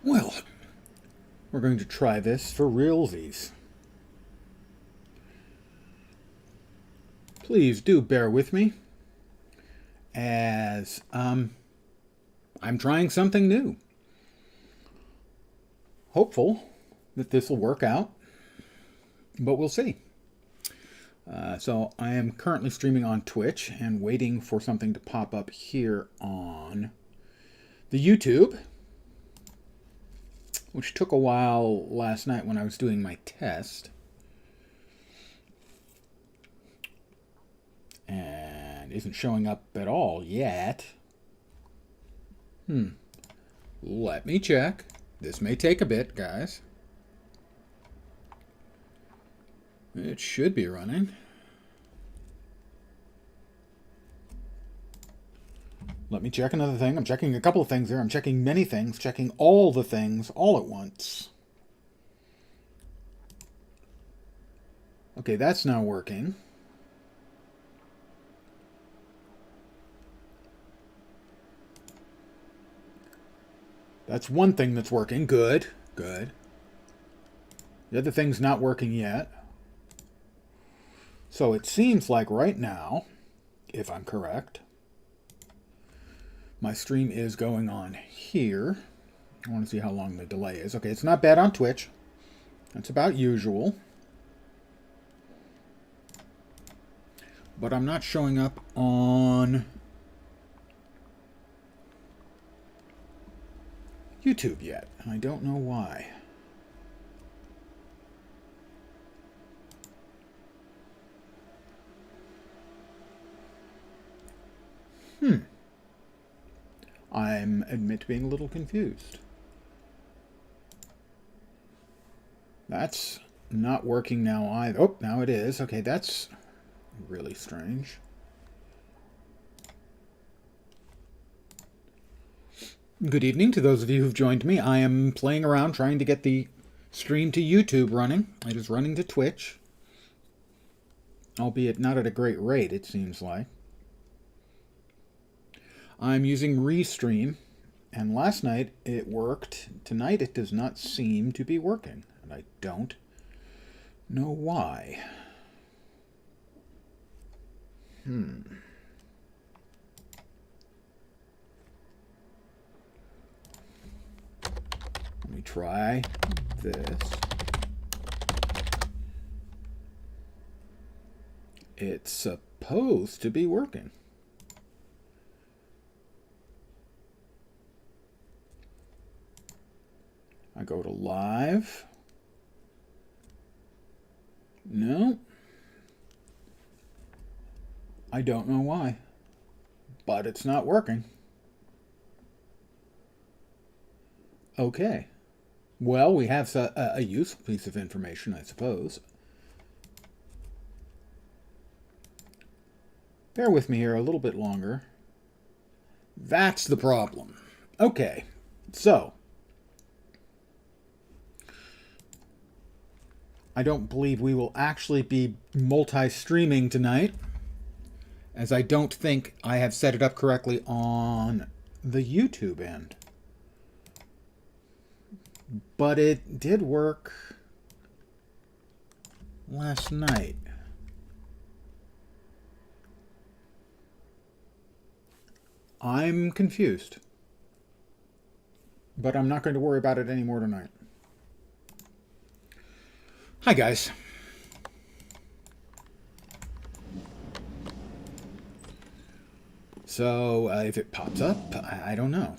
Well, we're going to try this for realsies. Please do bear with me as I'm trying something new. Hopeful that this will work out, but we'll see. So I am currently streaming on Twitch and waiting for something to pop up here on the YouTube, which took a while last night when I was doing my test. And isn't showing up at all yet. Let me check. This may take a bit, guys. It should be running. Let me check another thing. I'm checking a couple of things there. I'm checking many things, checking all the things all at once. Okay, that's now working. That's one thing that's working. Good, good. The other thing's not working yet. So it seems like right now, if I'm correct, my stream is going on here. I want to see how long the delay is. Okay, it's not bad on Twitch. That's about usual. But I'm not showing up on YouTube yet. I don't know why. I'm admit to being a little confused. That's not working now either. Oh, now it is. Okay, that's really strange. Good evening to those of you who've joined me. I am playing around trying to get the stream to YouTube running. It is running to Twitch, albeit not at a great rate, it seems like. I'm using Restream, and last night it worked. Tonight it does not seem to be working, and I don't know why. Let me try this. It's supposed to be working. I go to live. No. I don't know why, but it's not working. Okay. Well, we have a useful piece of information, I suppose. Bear with me here a little bit longer. That's the problem. Okay, so I don't believe we will actually be multi-streaming tonight, as I don't think I have set it up correctly on the YouTube end. But it did work last night. I'm confused. But I'm not going to worry about it anymore tonight. Hi, guys. So, if it pops up, I don't know.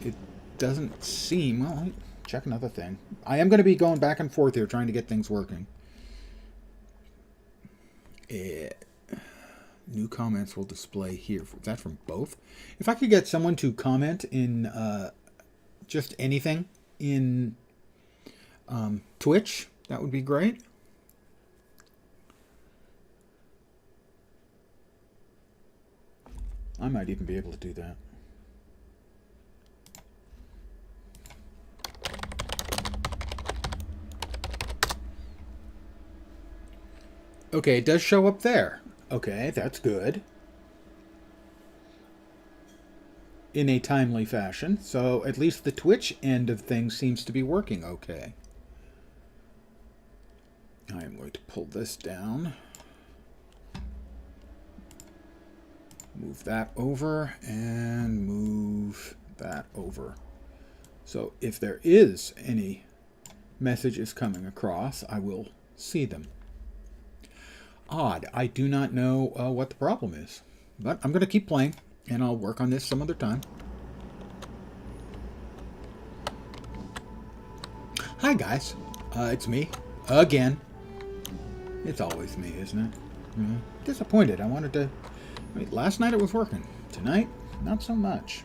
It doesn't seem... Well, let me check another thing. I am going to be going back and forth here, trying to get things working. New comments will display here. Is that from both? If I could get someone to comment in just anything in Twitch, that would be great. I might even be able to do that. Okay, it does show up there. Okay, that's good. in a timely fashion, so at least the Twitch end of things seems to be working okay. I am going to pull this down. Move that over and move that over. So if there is any messages coming across, I will see them. Odd. I do not know what the problem is. But I'm going to keep playing, and I'll work on this some other time. Hi, guys. It's me. Again. It's always me, isn't it? Disappointed. I wanted to... last night it was working. Tonight, not so much.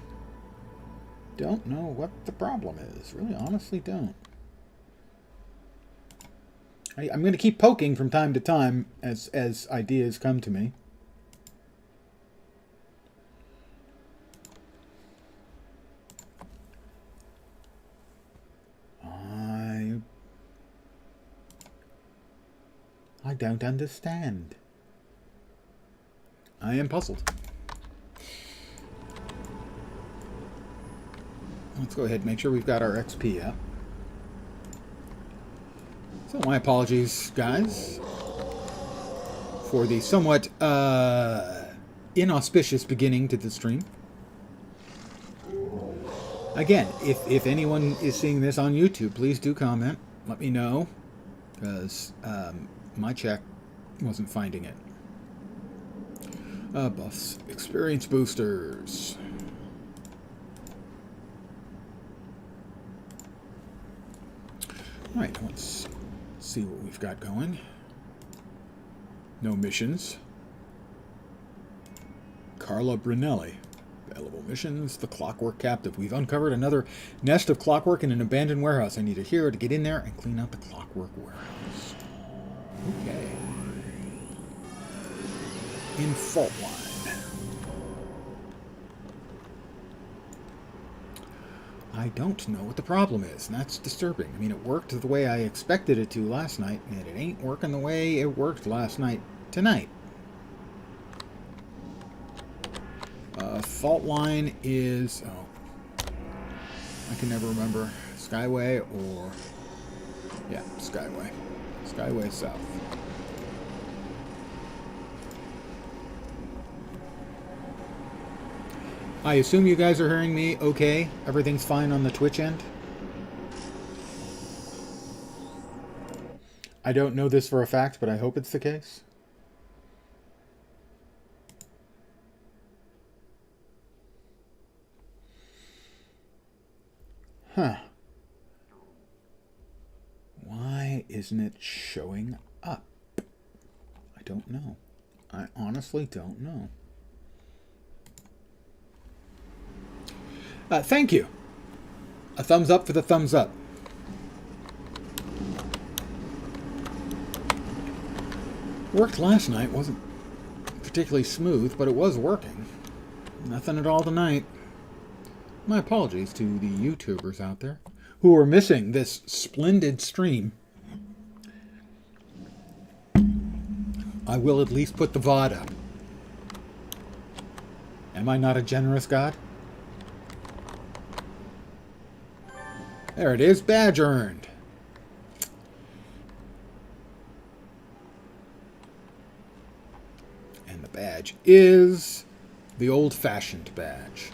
Don't know what the problem is. Really, honestly don't. I'm going to keep poking from time to time as ideas come to me. I don't understand. I am puzzled. Let's go ahead and make sure we've got our XP up. So my apologies, guys, for the somewhat inauspicious beginning to the stream. Again, if anyone is seeing this on YouTube, please do comment. Let me know, because my check wasn't finding it. Buffs, experience boosters. All right, let's see what we've got going. No missions. Carla Brunelli. Available missions. The Clockwork Captive. We've uncovered another nest of clockwork in an abandoned warehouse. I need a hero to get in there and clean out the clockwork warehouse. Okay. In Fault Line. I don't know what the problem is, and that's disturbing. I mean, it worked the way I expected it to last night, and it ain't working the way it worked last night tonight. Fault Line is... oh, I can never remember. Skyway or... yeah, Skyway. Skyway South. I assume you guys are hearing me okay? Everything's fine on the Twitch end? I don't know this for a fact, but I hope it's the case. Huh. Why isn't it showing up? I don't know. I honestly don't know. Thank you. A thumbs up for the thumbs up. Worked last night. Wasn't particularly smooth, but it was working. Nothing at all tonight. My apologies to the YouTubers out there who are missing this splendid stream. I will at least put the VOD up. Am I not a generous God? There it is, badge earned. And the badge is the old-fashioned badge.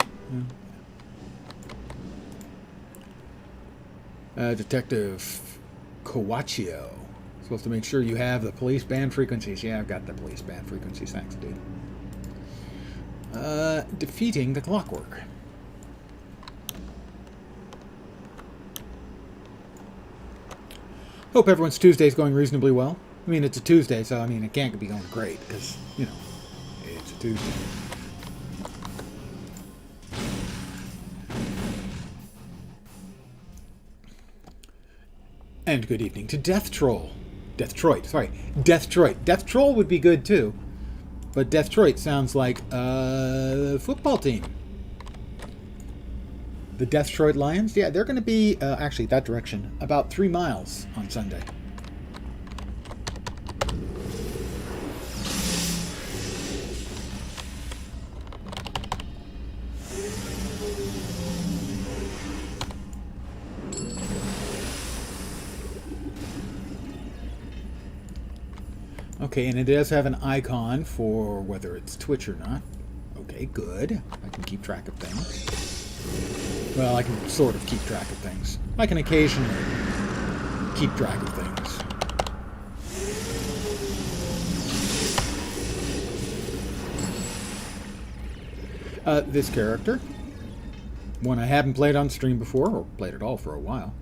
Detective Coaccio. Supposed to make sure you have the police band frequencies. Yeah, I've got the police band frequencies. Thanks, dude. Defeating the Clockwork. Hope everyone's Tuesday is going reasonably well. I mean, it's a Tuesday, so I mean, it can't be going great because, you know, it's a Tuesday. And good evening to Death Troll. Deathtroid, sorry. Deathtroid. Death Troll would be good too. But Deathtroid sounds like a football team. The Deathtroid Lions? Yeah, they're going to be, actually, that direction, about 3 miles on Sunday. Okay, and it does have an icon for whether it's Twitch or not. Okay, good. I can keep track of things. Well, I can sort of keep track of things. I can occasionally keep track of things. This character, one I haven't played on stream before, or played at all for a while.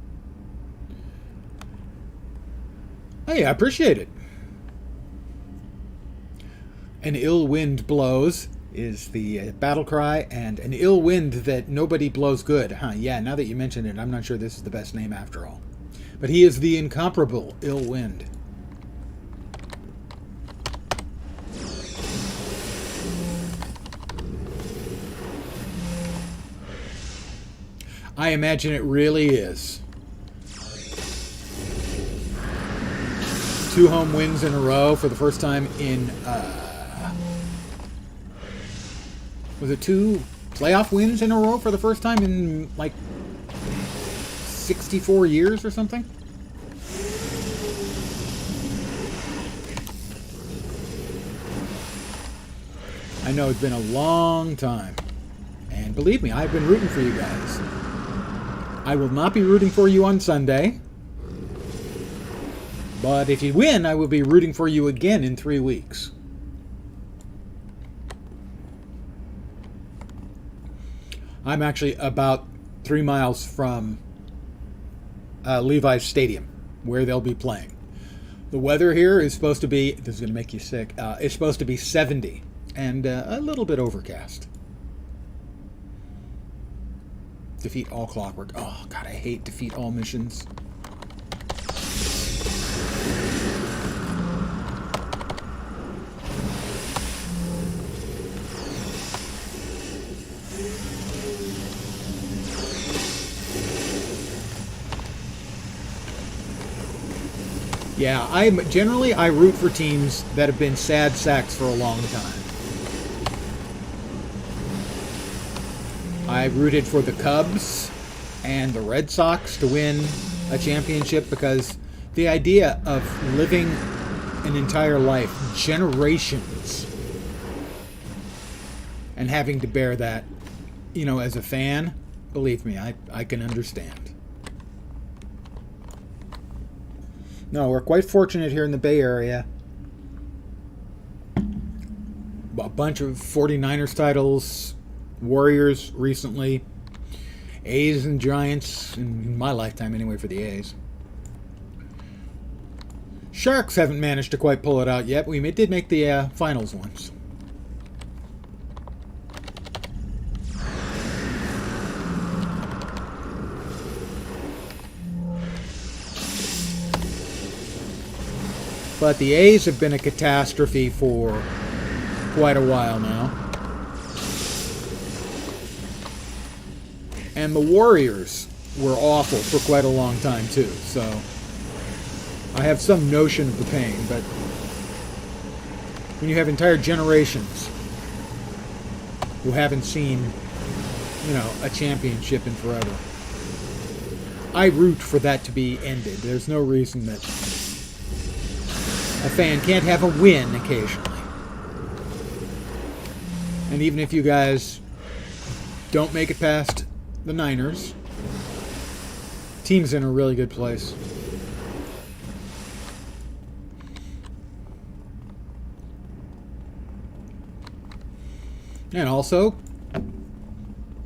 Hey, I appreciate it. An ill wind blows is the battle cry, and an ill wind that nobody blows good. Huh, yeah, now that you mention it, I'm not sure this is the best name after all. But he is the incomparable ill wind. I imagine it really is. 2 home wins in a row for the first time in, was it 2 playoff wins in a row for the first time in, like, 64 years or something? I know it's been a long time. And believe me, I've been rooting for you guys. I will not be rooting for you on Sunday. But if you win, I will be rooting for you again in 3 weeks. I'm actually about 3 miles from Levi's Stadium, where they'll be playing. The weather here is supposed to be, this is going to make you sick, it's supposed to be 70 and a little bit overcast. Defeat all clockwork. Oh, God, I hate defeat all missions. Yeah, I root for teams that have been sad sacks for a long time. I rooted for the Cubs and the Red Sox to win a championship because the idea of living an entire life, generations, and having to bear that, you know, as a fan, believe me, I can understand. No, we're quite fortunate here in the Bay Area. A bunch of 49ers titles, Warriors recently, A's and Giants, in my lifetime anyway for the A's. Sharks haven't managed to quite pull it out yet. We did make the finals once. But the A's have been a catastrophe for quite a while now. And the Warriors were awful for quite a long time, too. So I have some notion of the pain, but when you have entire generations who haven't seen, you know, a championship in forever, I root for that to be ended. There's no reason that a fan can't have a win occasionally. And even if you guys don't make it past the Niners, team's in a really good place. And also,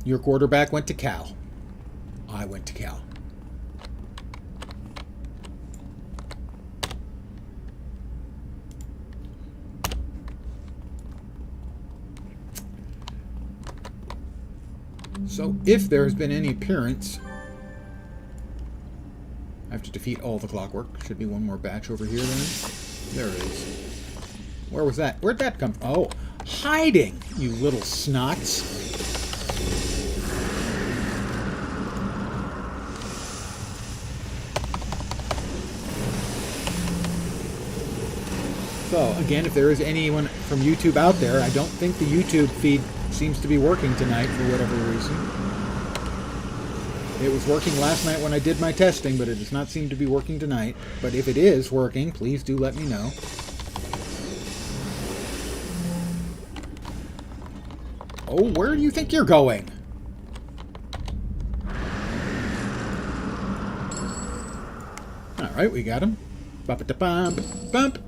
your quarterback went to Cal. I went to Cal. So, if there's been any appearance, I have to defeat all the clockwork. Should be one more batch over here then. There it is. Where was that? Where'd that come from? Oh, hiding, you little snots. So, again, if there is anyone from YouTube out there, I don't think the YouTube feed seems to be working tonight for whatever reason. It was working last night when I did my testing, but it does not seem to be working tonight. But if it is working, please do let me know. Oh, where do you think you're going? Alright, we got him. Bump-a-da-bump. Bump!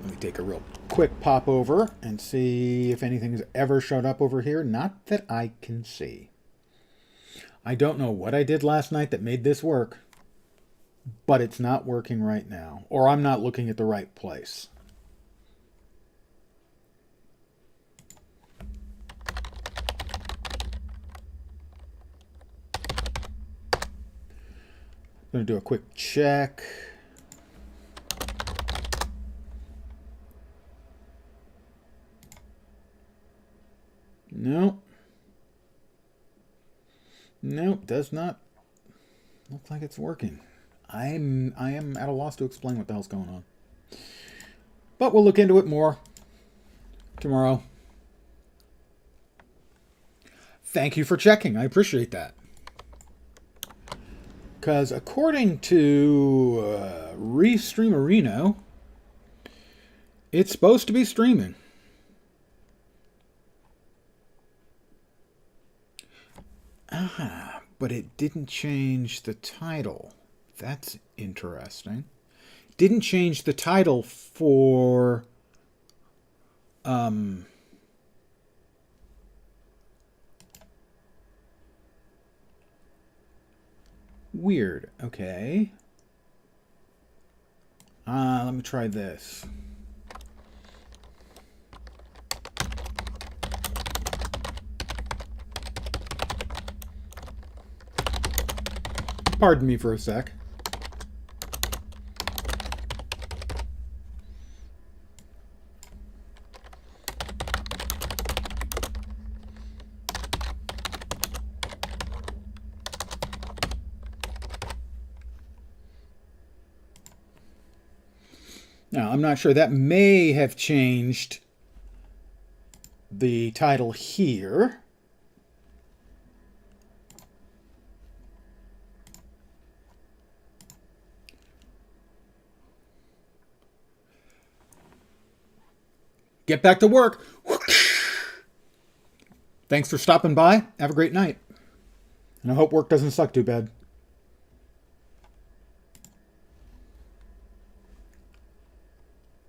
Let me take a real quick pop over and see if anything's ever showed up over here. Not that I can see. I don't know what I did last night that made this work, but it's not working right now. Or I'm not looking at the right place. I'm going to do a quick check. No. Nope, does not look like it's working. I am at a loss to explain what the hell's going on. But we'll look into it more tomorrow. Thank you for checking. I appreciate that. Because according to Restreamerino, it's supposed to be streaming. Ah, but it didn't change the title. That's interesting. Didn't change the title for weird. Okay. Let me try this. Pardon me for a sec. Now, I'm not sure. That may have changed the title here. Get back to work. Thanks for stopping by. Have a great night. And I hope work doesn't suck too bad.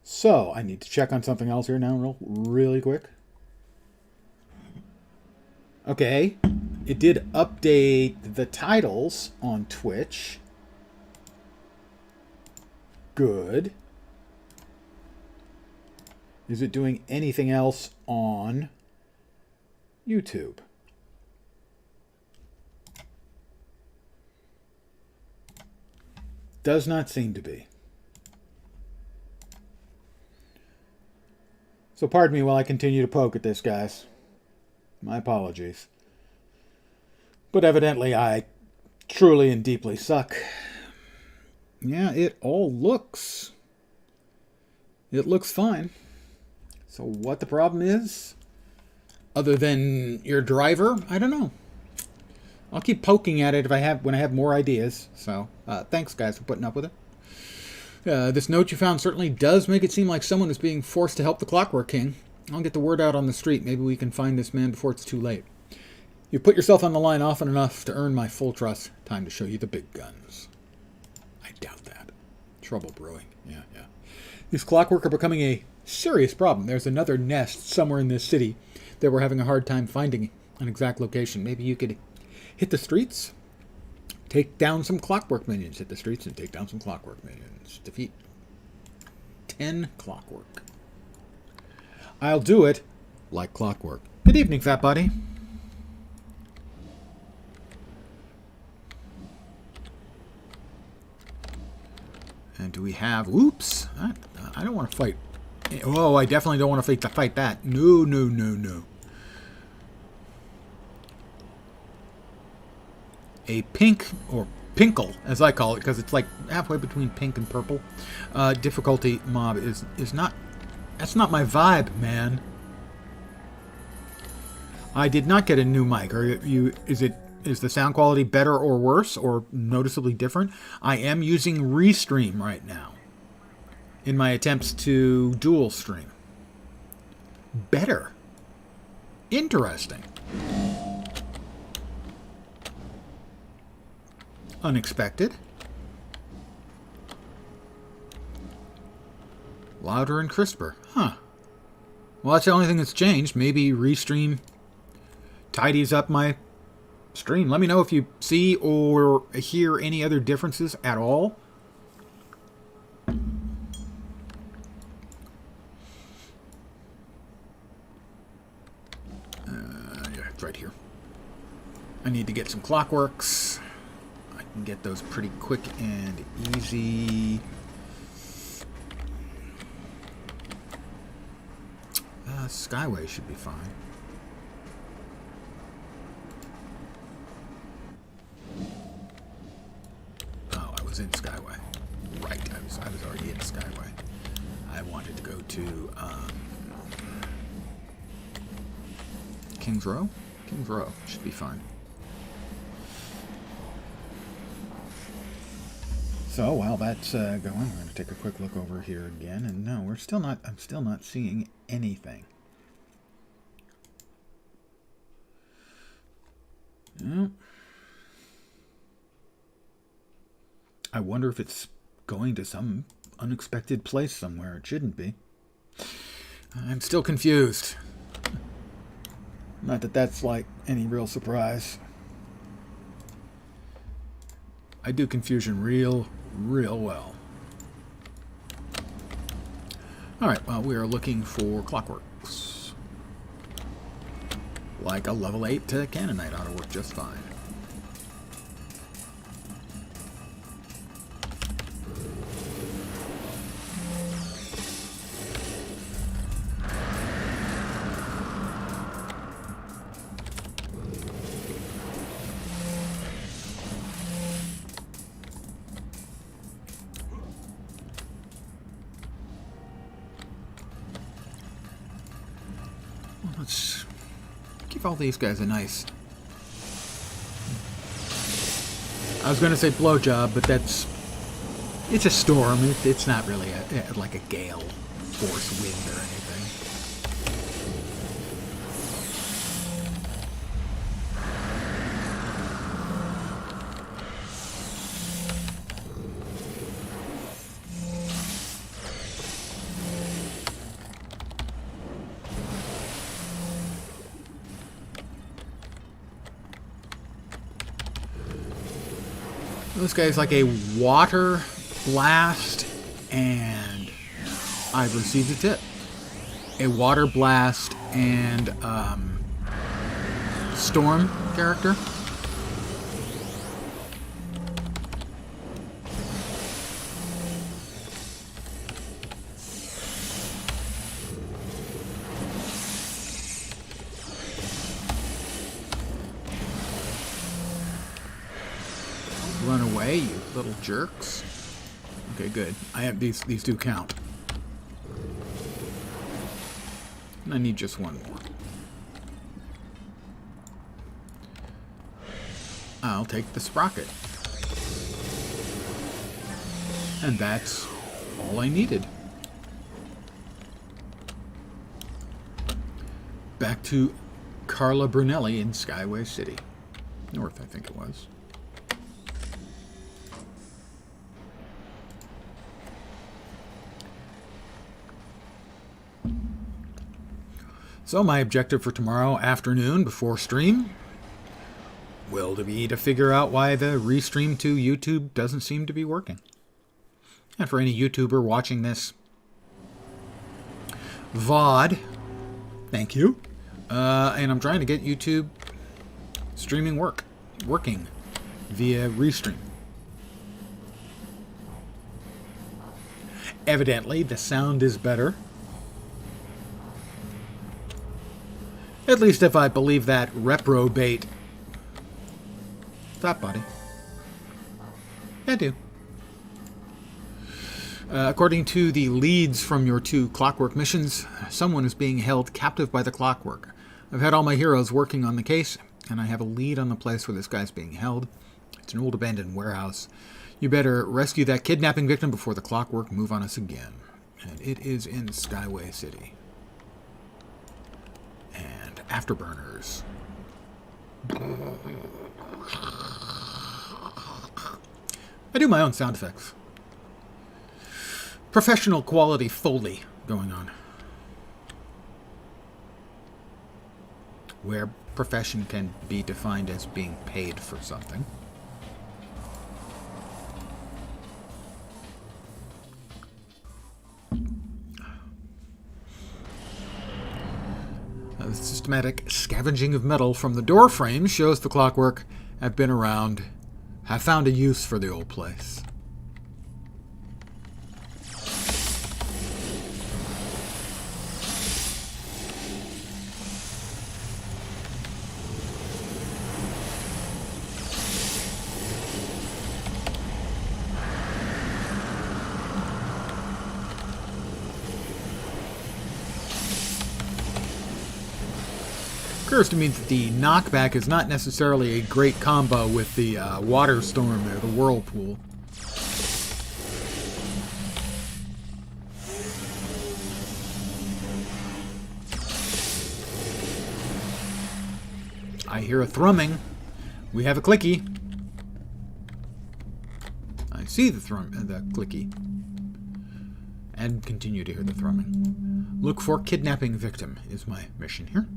So, I need to check on something else here now really quick. Okay. It did update the titles on Twitch. Good. Is it doing anything else on YouTube? Does not seem to be. So pardon me while I continue to poke at this, guys. My apologies. But evidently I truly and deeply suck. Yeah, it all looks... It looks fine. So what the problem is, other than your driver, I don't know. I'll keep poking at it when I have more ideas. So thanks, guys, for putting up with it. This note you found certainly does make it seem like someone is being forced to help the Clockwork King. I'll get the word out on the street. Maybe we can find this man before it's too late. You put yourself on the line often enough to earn my full trust. Time to show you the big guns. I doubt that. Trouble brewing. Yeah. These Clockwork are becoming a serious problem. There's another nest somewhere in this city that we're having a hard time finding an exact location. Maybe you could hit the streets, take down some Clockwork minions. Hit the streets and take down some Clockwork minions. Defeat 10 Clockwork. I'll do it like clockwork. Good evening, fat buddy. And do we have... Oops. I don't want to fight. Oh, I definitely don't want to fight that. No. A pink, or pinkle, as I call it, because it's like halfway between pink and purple. Difficulty mob is not... That's not my vibe, man. I did not get a new mic. Is the sound quality better or worse or noticeably different? I am using Restream right now in my attempts to dual stream. Better. Interesting. Unexpected. Louder and crisper. Huh. Well, that's the only thing that's changed. Maybe Restream tidies up my stream. Let me know if you see or hear any other differences at all. Yeah, it's right here. I need to get some Clockworks. I can get those pretty quick and easy. Skyway should be fine. Oh, I was in Skyway. Right, I was already in Skyway. I wanted to go to Kings Row? Kings Row should be fine. So while that's going, we're going to take a quick look over here again, and no, I'm still not seeing anything. No. I wonder if it's going to some unexpected place somewhere. It shouldn't be. I'm still confused. Not that that's like any real surprise. I do confusion real well. Alright, well, we are looking for Clockworks. Like a level 8 Cannonite ought to work just fine. Well, let's give all these guys a nice... I was going to say blowjob, but it's a storm. It's not really like a gale force wind or anything. This guy's like a water blast, and I've received a tip. A water blast and storm character. Run away, you little jerks. Okay, good. I have these do count. And I need just one more. I'll take the sprocket. And that's all I needed. Back to Carla Brunelli in Skyway City. North, I think it was. So my objective for tomorrow afternoon before stream will be to figure out why the Restream to YouTube doesn't seem to be working. And for any YouTuber watching this VOD, thank you. And I'm trying to get YouTube streaming working via Restream. Evidently, the sound is better. At least if I believe that reprobate. Stop, buddy. I do. According to the leads from your 2 clockwork missions, someone is being held captive by the clockwork. I've had all my heroes working on the case, and I have a lead on the place where this guy's being held. It's an old abandoned warehouse. You better rescue that kidnapping victim before the clockwork move on us again. And it is in Skyway City. And Afterburners. I do my own sound effects. Professional quality Foley going on. Where profession can be defined as being paid for something. The systematic scavenging of metal from the door frame shows the clockwork have been around, have found a use for the old place. Occurs to me that the knockback is not necessarily a great combo with the water storm there, the whirlpool. I hear a thrumming. We have a clicky. I see the clicky. And continue to hear the thrumming. Look for kidnapping victim is my mission here.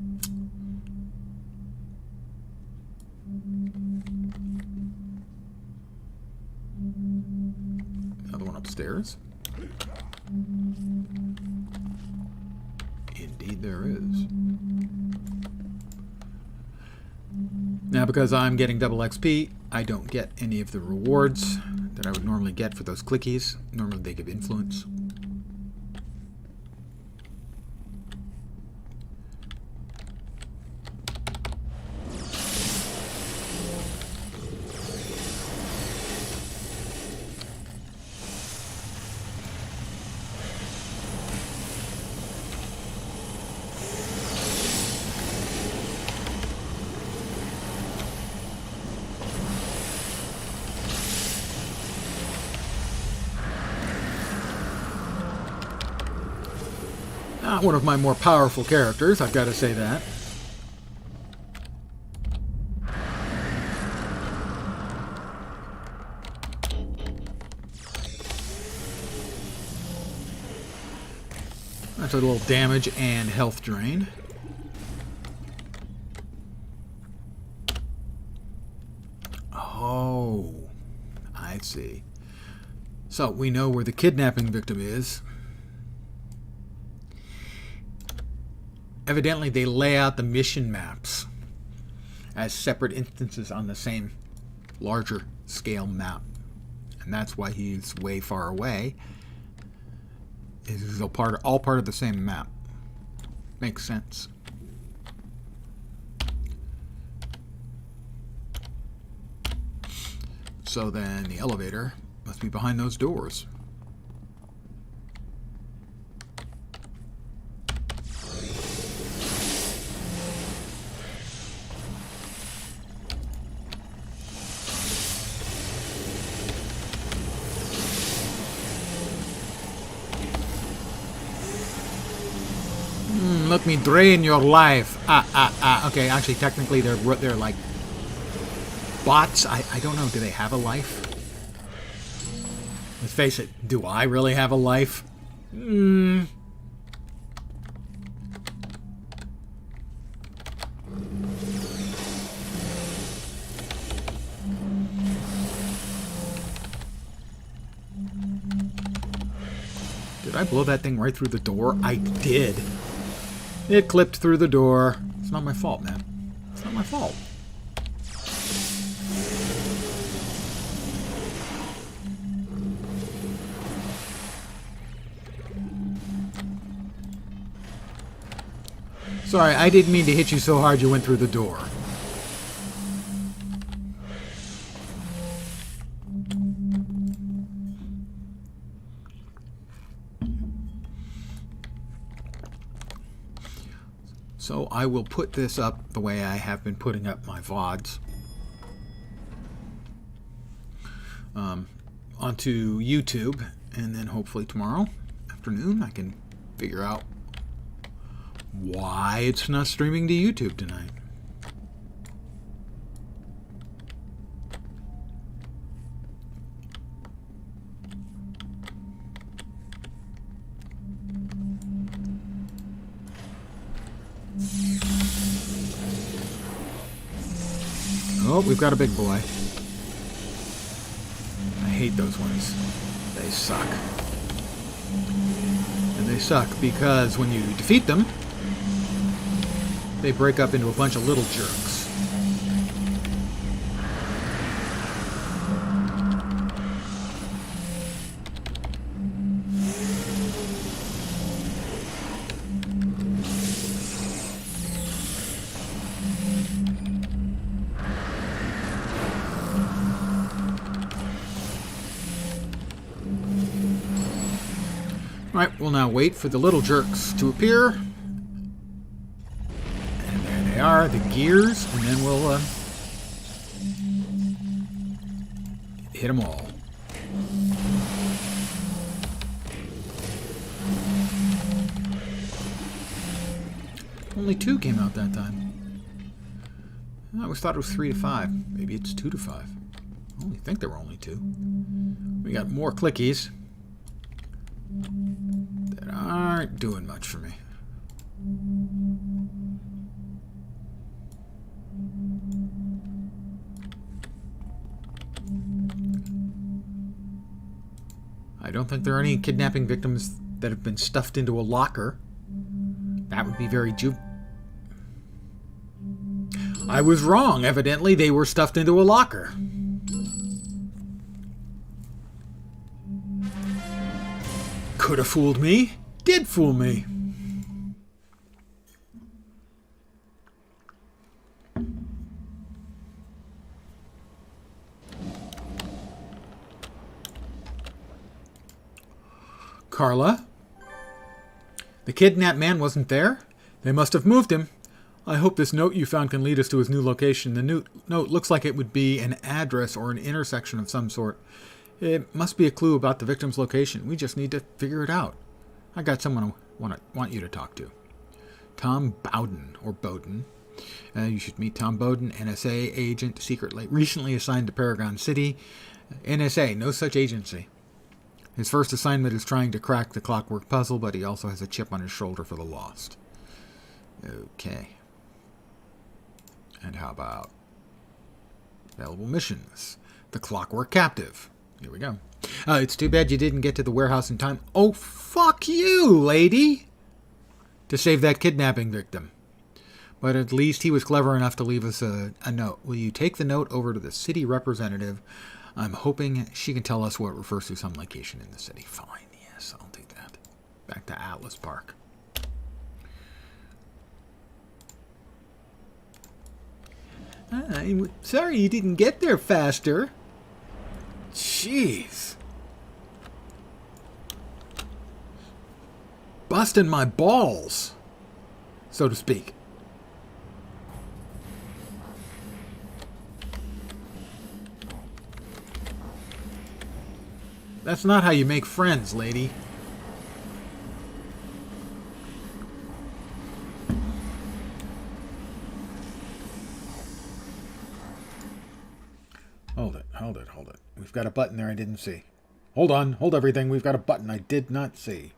Another one upstairs. Indeed there is. Now, because I'm getting double XP, I don't get any of the rewards that I would normally get for those clickies. Normally they give influence. Not one of my more powerful characters, I've got to say that. That's a little damage and health drain. Oh, I see. So we know where the kidnapping victim is. Evidently, they lay out the mission maps as separate instances on the same larger scale map. And that's why he's way far away. It's all part of the same map. Makes sense. So then the elevator must be behind those doors. Let me drain your life. Okay, actually, technically, they're like bots. I don't know. Do they have a life? Let's face it. Do I really have a life? Did I blow that thing right through the door? I did. It clipped through the door. It's not my fault, man. It's not my fault. Sorry, I didn't mean to hit you so hard you went through the door. So I will put this up the way I have been putting up my VODs. Onto YouTube, and then hopefully tomorrow afternoon I can figure out why it's not streaming to YouTube tonight. Oh, we've got a big boy. I hate those ones. They suck. And they suck because when you defeat them, they break up into a bunch of little jerks. Alright, we'll now wait for the little jerks to appear. And there they are, the gears, and then we'll hit them all. Only 2 came out that time. I always thought it was 3 to 5. Maybe it's 2 to 5. I only think there were only 2. We got more clickies that aren't doing much for me. I don't think there are any kidnapping victims that have been stuffed into a locker. That would be very I was wrong. Evidently, they were stuffed into a locker. Could have fooled me. Did fool me. Carla? The kidnapped man wasn't there? They must have moved him. I hope this note you found can lead us to his new location. The note looks like it would be an address or an intersection of some sort. It must be a clue about the victim's location. We just need to figure it out. I got someone I want you to talk to. Tom Bowden, or Bowden. You should meet Tom Bowden, NSA agent, recently assigned to Paragon City. NSA, no such agency. His first assignment is trying to crack the Clockwork puzzle, but he also has a chip on his shoulder for the Lost. Okay. And how about available missions? The Clockwork Captive. Here we go. It's too bad you didn't get to the warehouse in time. Oh, fuck you, lady! To save that kidnapping victim. But at least he was clever enough to leave us a note. Will you take the note over to the city representative? I'm hoping she can tell us what refers to some location in the city. Fine, yes, I'll do that. Back to Atlas Park. I'm sorry you didn't get there faster. Jeez. Busting my balls, so to speak. That's not how you make friends, lady. Hold it. We've got a button there I didn't see. Hold on, hold everything. We've got a button I did not see.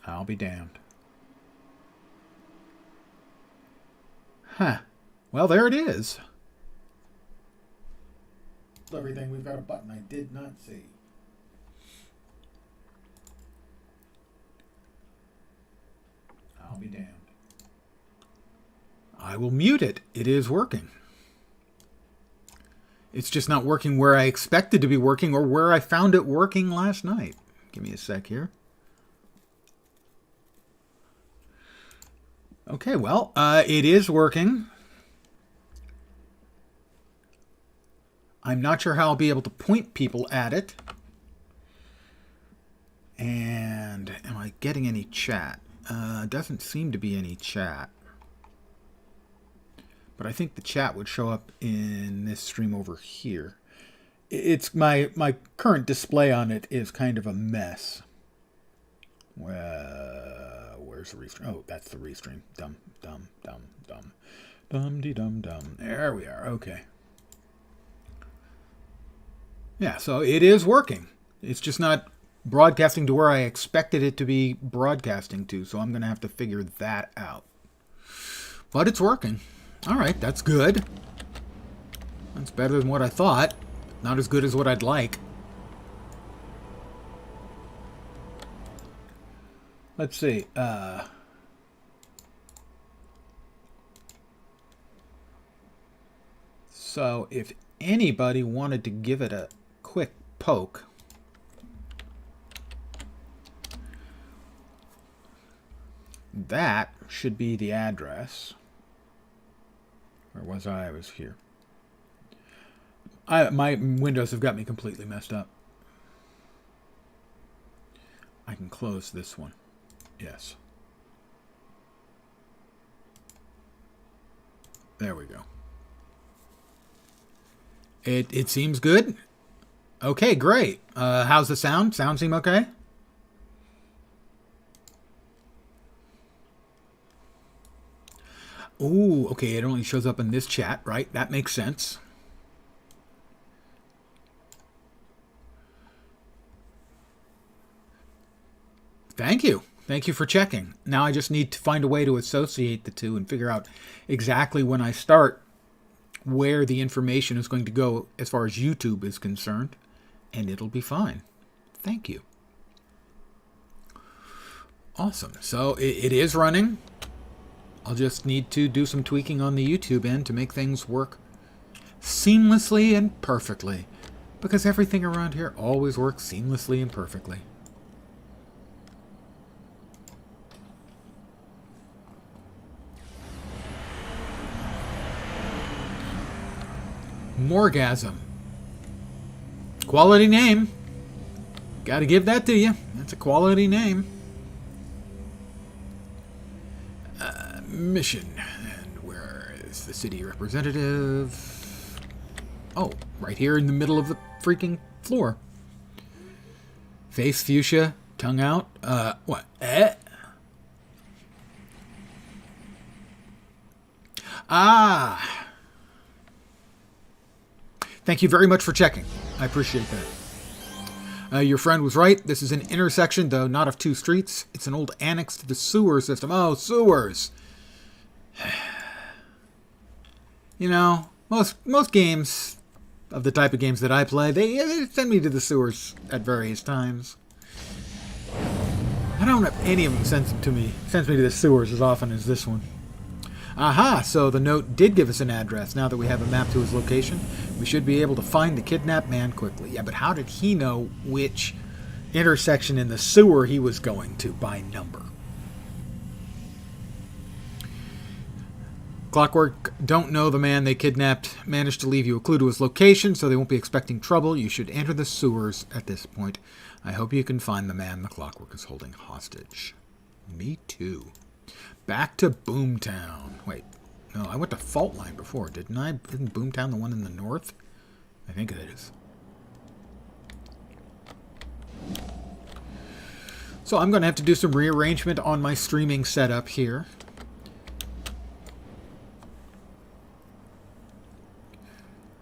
I'll be damned. Huh. Well, there it is. Hold everything. We've got a button I did not see. I'll be damned. I will mute it. It is working. It's just not working where I expected to be working or where I found it working last night. Give me a sec here. Okay, well, it is working. I'm not sure how I'll be able to point people at it. And I getting any chat? Doesn't seem to be any chat. But I think the chat would show up in this stream over here. It's my current display on it is kind of a mess. Where's the restream? Oh, that's the restream. Dum. Dum-de-dum-dum. There we are. Okay. Yeah, so it is working. It's just not broadcasting to where I expected it to be broadcasting to, so I'm going to have to figure that out. But it's working. All right, that's good. That's better than what I thought. Not as good as what I'd like. Let's see. So if anybody wanted to give it a quick poke, that should be the address. Where was I? I was here. My windows have got me completely messed up. I can close this one. Yes. There we go. It seems good. Okay, great. How's the sound? Sound seem okay? Ooh, okay, it only shows up in this chat, right? That makes sense. Thank you. Thank you for checking. Now I just need to find a way to associate the two and figure out exactly when I start where the information is going to go as far as YouTube is concerned, and it'll be fine. Thank you. Awesome. So it is running. I'll just need to do some tweaking on the YouTube end to make things work seamlessly and perfectly, because everything around here always works seamlessly and perfectly. Morgasm. Quality name. Gotta give that to you. That's a quality name. Mission. And where is the city representative? Oh, right here in the middle of the freaking floor. Face fuchsia. Tongue out. What? Ah. Thank you very much for checking. I appreciate that. Your friend was right. This is an intersection, though not of two streets. It's an old annex to the sewer system. Oh, sewers. You know, most games of the type of games that I play, they send me to the sewers at various times. I don't have any of them sends me to the sewers as often as this one. Aha, so the note did give us an address. Now that we have a map to his location, we should be able to find the kidnapped man quickly. Yeah, but how did he know which intersection in the sewer he was going to by number? Clockwork don't know the man they kidnapped. Managed to leave you a clue to his location, so they won't be expecting trouble. You should enter the sewers at this point. I hope you can find the man the Clockwork is holding hostage. Me too. Back to Boomtown. Wait, no, I went to Fault Line before, didn't I? Isn't Boomtown the one in the north? I think it is. So I'm going to have to do some rearrangement on my streaming setup here.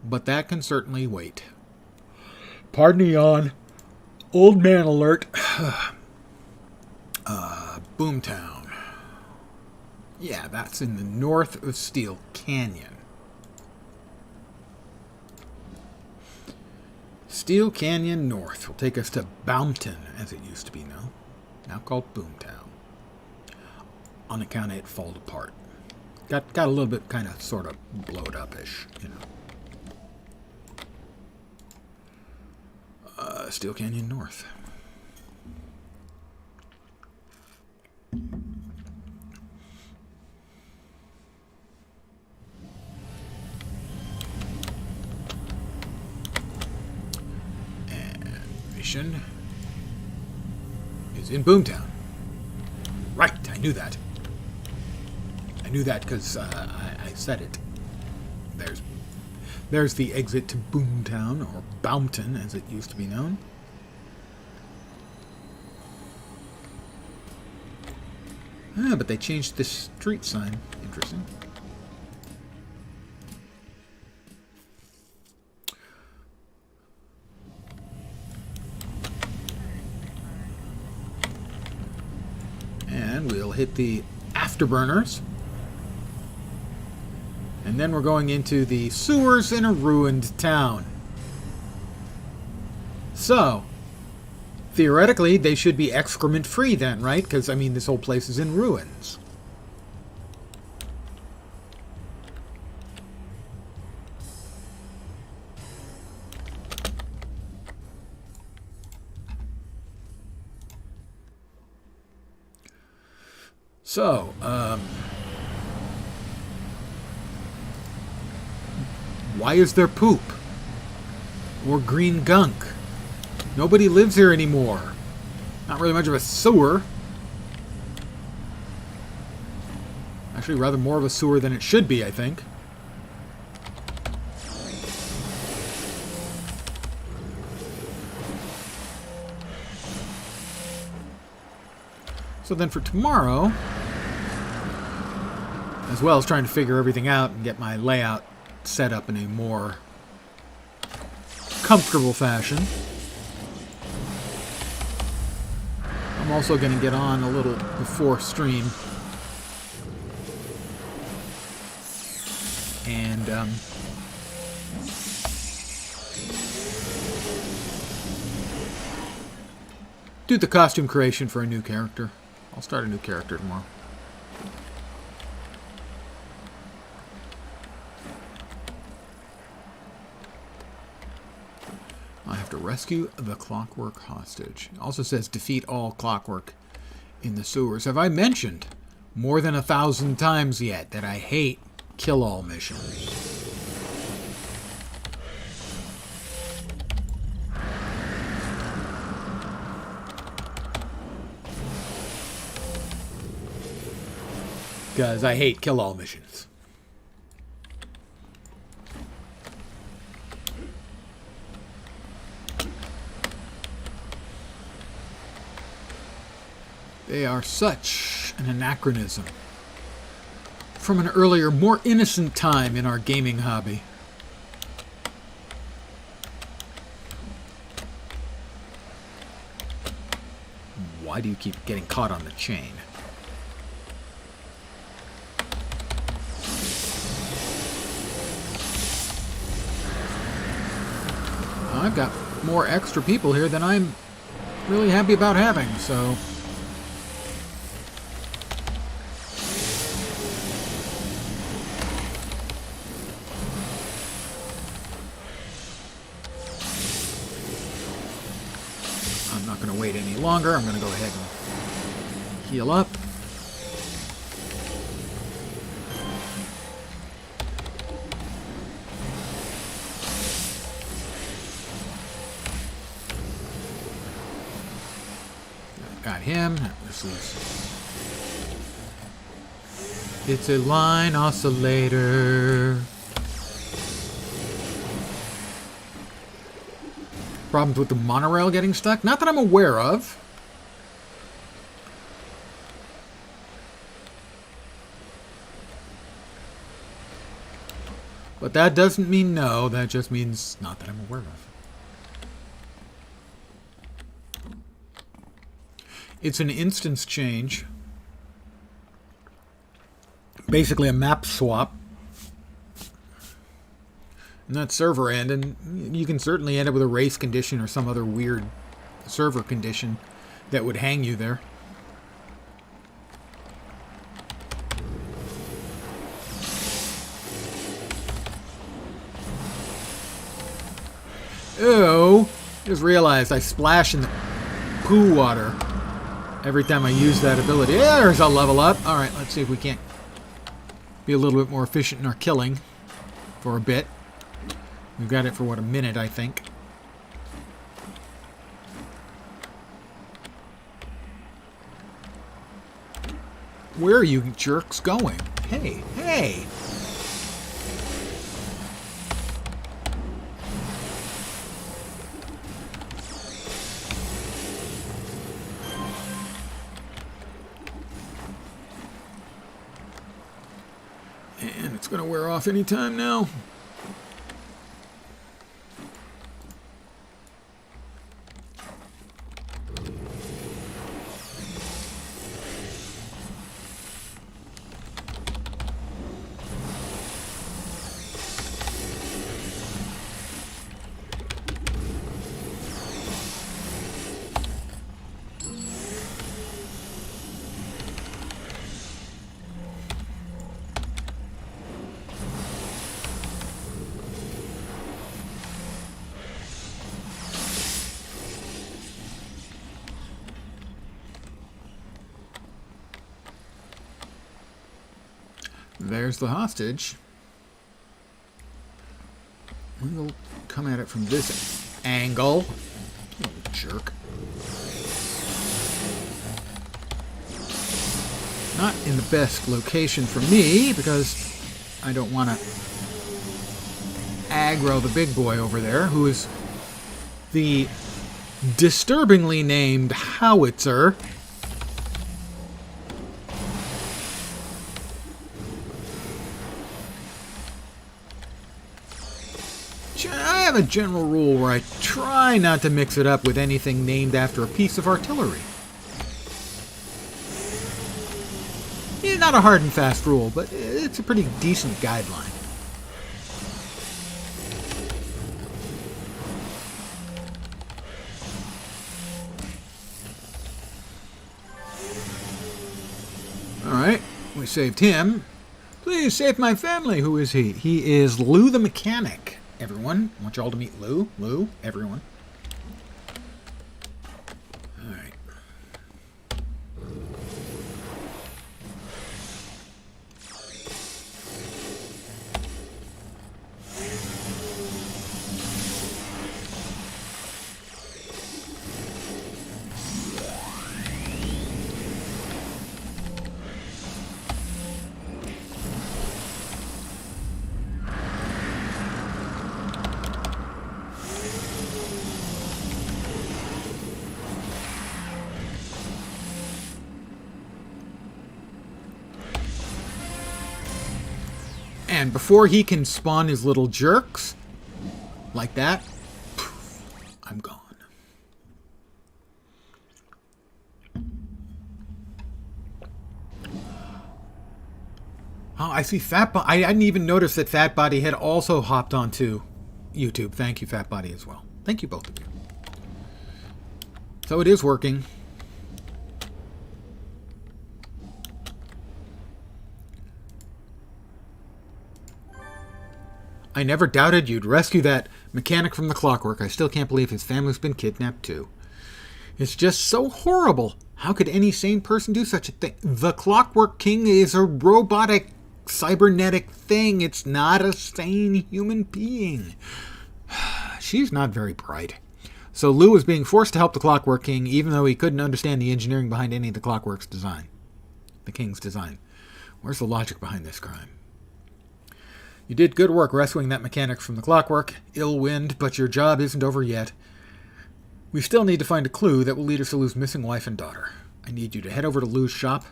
But that can certainly wait. Pardon the yawn. Old man alert. Boomtown. Yeah, that's in the north of Steel Canyon. Steel Canyon North will take us to Boumton, as it used to be known. Now called Boomtown. On account of it falling apart. Got a little bit kind of sort of blowed up-ish, you know. Steel Canyon North. And mission is in Boomtown. knew that. I knew that because I said it. There's the exit to Boomtown, or Boumton, as it used to be known. Ah, but they changed the street sign. Interesting. And we'll hit the afterburners. And then we're going into the sewers in a ruined town. So, theoretically, they should be excrement-free then, right? Because, I mean, this whole place is in ruins. So, why is there poop? Or green gunk? Nobody lives here anymore. Not really much of a sewer. Actually, rather more of a sewer than it should be, I think. So then for tomorrow, as well as trying to figure everything out and get my layout set up in a more comfortable fashion, I'm also going to get on a little before stream and do the costume creation for a new character. I'll start a new character tomorrow. I have to rescue the Clockwork hostage. It also says defeat all Clockwork in the sewers. Have I mentioned more than 1,000 times yet that I hate kill-all missions? Because I hate kill-all missions. They are such an anachronism from an earlier, more innocent time in our gaming hobby. Why do you keep getting caught on the chain? I've got more extra people here than I'm really happy about having, so... I'm not going to wait any longer. I'm going to go ahead and heal up. Got him. This is... It's a line oscillator. Problems with the monorail getting stuck? Not that I'm aware of. But that doesn't mean no. That just means not that I'm aware of. It's an instance change. Basically a map swap. And that's server end, and you can certainly end up with a race condition or some other weird server condition that would hang you there. Ew! Just realized I splash in the poo water every time I use that ability. Yeah, there's a level up. Alright, let's see if we can't be a little bit more efficient in our killing for a bit. We've got it for, what, a minute, I think. Where are you jerks going? Hey, hey! And it's going to wear off any time now. There's the hostage. We'll come at it from this angle. Oh, jerk. Not in the best location for me, because I don't want to aggro the big boy over there, who is the disturbingly named Howitzer. I have a general rule where I try not to mix it up with anything named after a piece of artillery. It's not a hard and fast rule, but it's a pretty decent guideline. Alright, we saved him. Please save my family. Who is he? He is Lou the Mechanic. Everyone, I want you all to meet Lou. Lou, everyone. All right. And before he can spawn his little jerks, like that, poof, I'm gone. Oh, I see Fatbody. I didn't even notice that Fatbody had also hopped onto YouTube. Thank you, Fatbody, as well. Thank you, both of you. So it is working. I never doubted you'd rescue that mechanic from the Clockwork. I still can't believe his family's been kidnapped, too. It's just so horrible. How could any sane person do such a thing? The Clockwork King is a robotic, cybernetic thing. It's not a sane human being. She's not very bright. So Lou was being forced to help the Clockwork King, even though he couldn't understand the engineering behind any of the Clockwork's design. The King's design. Where's the logic behind this crime? You did good work rescuing that mechanic from the Clockwork. Ill wind, but your job isn't over yet. We still need to find a clue that will lead us to Lou's missing wife and daughter. I need you to head over to Lou's shop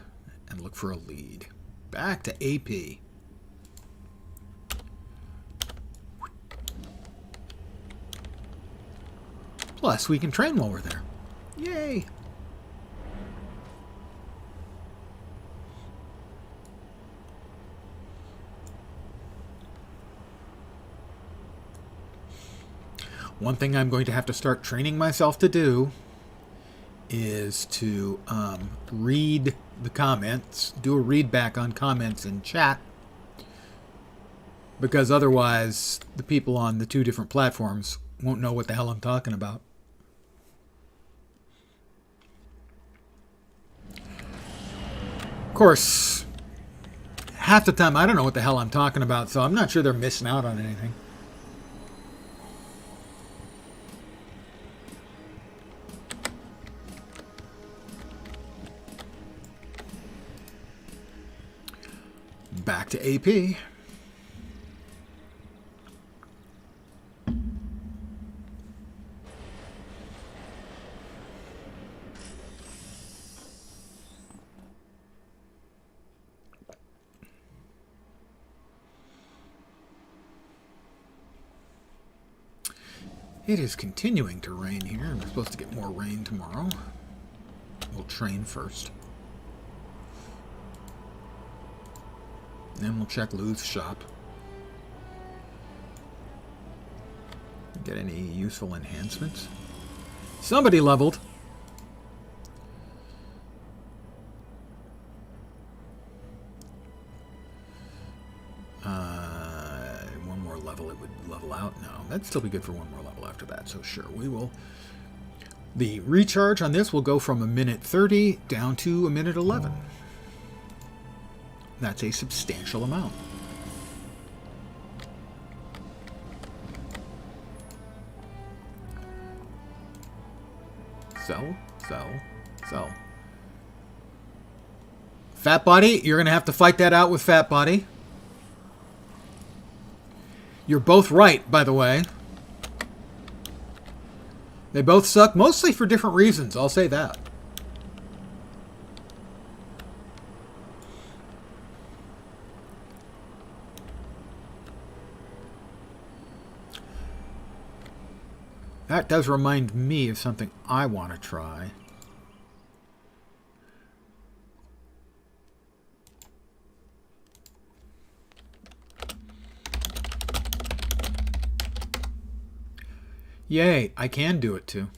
and look for a lead. Back to AP. Plus, we can train while we're there. Yay! One thing I'm going to have to start training myself to do is to read the comments, do a read back on comments in chat, because otherwise the people on the two different platforms won't know what the hell I'm talking about. Of course, half the time I don't know what the hell I'm talking about, so I'm not sure they're missing out on anything. back to AP. It is continuing to rain here. We're supposed to get more rain tomorrow. We'll train first. Then we'll check Lou's shop. Get any useful enhancements. Somebody leveled. One more level, it would level out. No, that'd still be good for one more level after that. So sure, we will. The recharge on this will go from 1:30 down to 1:11. That's a substantial amount. Sell, sell, sell. Fat Body, you're going to have to fight that out with Fat Body. You're both right, by the way. They both suck, mostly for different reasons, I'll say that. That does remind me of something I want to try. Yay, I can do it too.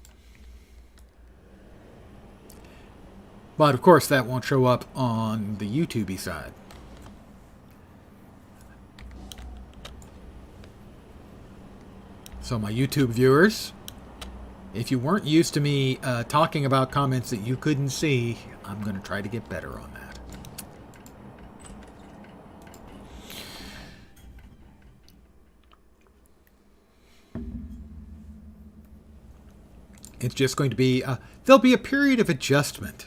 But of course that won't show up on the YouTube side. So my YouTube viewers, if you weren't used to me talking about comments that you couldn't see, I'm going to try to get better on that. It's just going to be, there'll be a period of adjustment.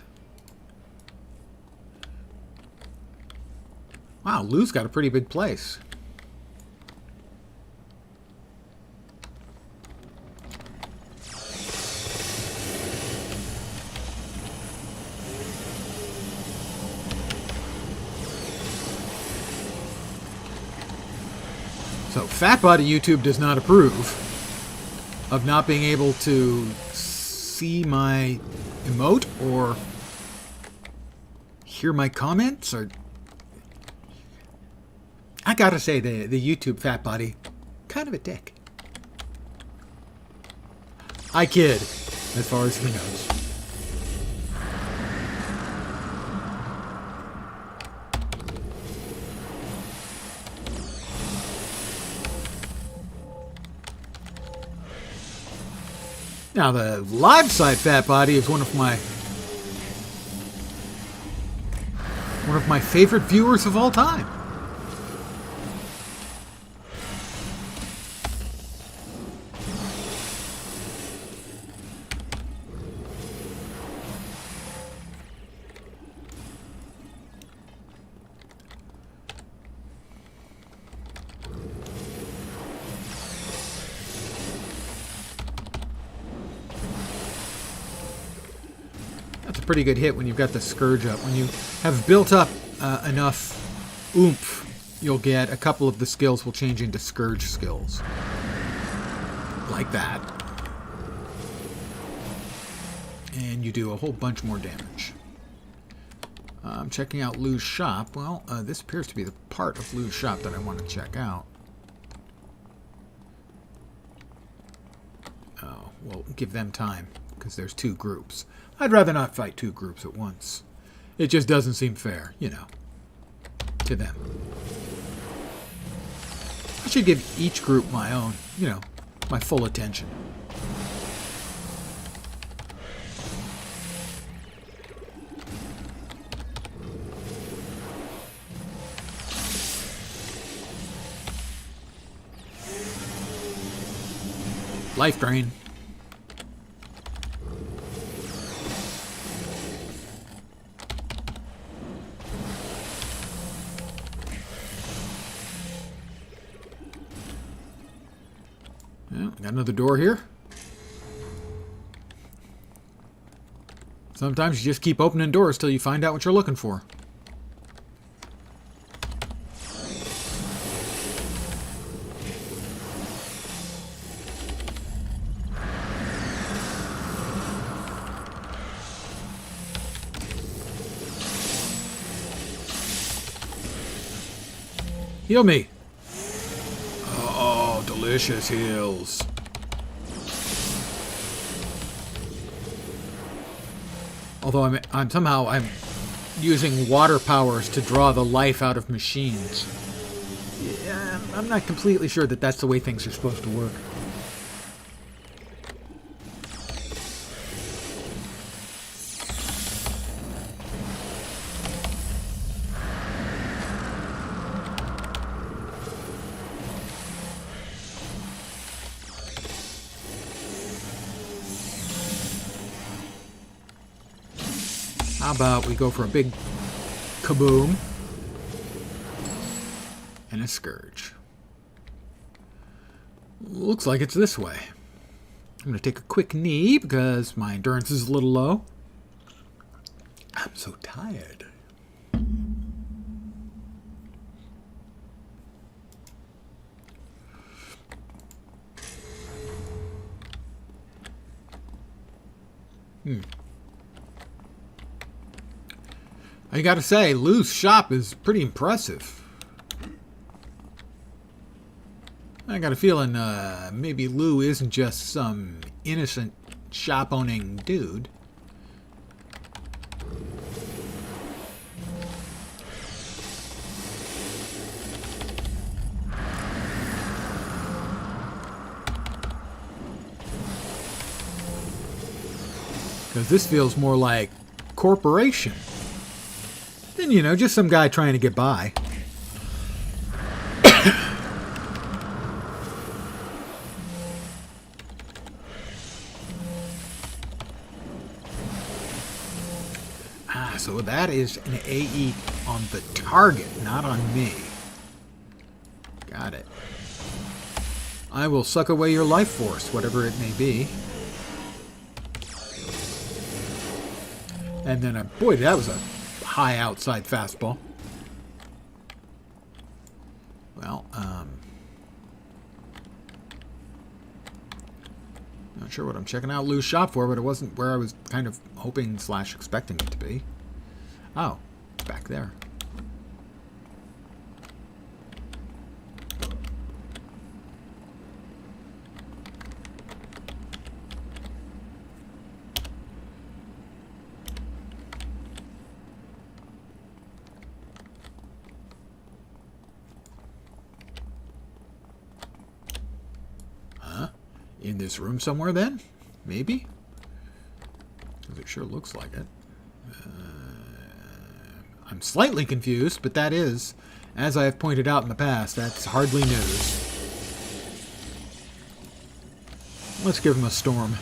Wow, Lou's got a pretty big place. So, Fat Body YouTube does not approve of not being able to see my emote or hear my comments. Or I gotta say, the YouTube Fat Body, kind of a dick. I kid, as far as he knows. Now, the live side Fat Body is one of my favorite viewers of all time. Pretty good hit when you've got the Scourge up. When you have built up enough oomph, you'll get a couple of the skills will change into Scourge skills. Like that. And you do a whole bunch more damage. I'm checking out Lou's shop. Well, this appears to be the part of Lou's shop that I want to check out. Oh, well, give them time, because there's two groups. I'd rather not fight two groups at once. It just doesn't seem fair, you know, to them. I should give each group my own, you know, my full attention. Life drain. Well, got another door here. Sometimes you just keep opening doors till you find out what you're looking for. Heal me. Oh, delicious heals. Although I'm using water powers to draw the life out of machines. Yeah, I'm not completely sure that that's the way things are supposed to work. How about we go for a big kaboom and a scourge? Looks like it's this way. I'm going to take a quick knee because my endurance is a little low. I'm so tired. I gotta say, Lou's shop is pretty impressive. I got a feeling maybe Lou isn't just some innocent shop-owning dude. Because this feels more like corporation than, you know, just some guy trying to get by. So that is an AE on the target, not on me. Got it. I will suck away your life force, whatever it may be. And then, boy, that was a high outside fastball. Well, not sure what I'm checking out Lou's shop for, but it wasn't where I was kind of hoping / expecting it to be. Oh, back there. Huh? In this room somewhere then? Maybe? Because it sure looks like it. I'm slightly confused, but that is, as I have pointed out in the past, that's hardly news. Let's give him a storm.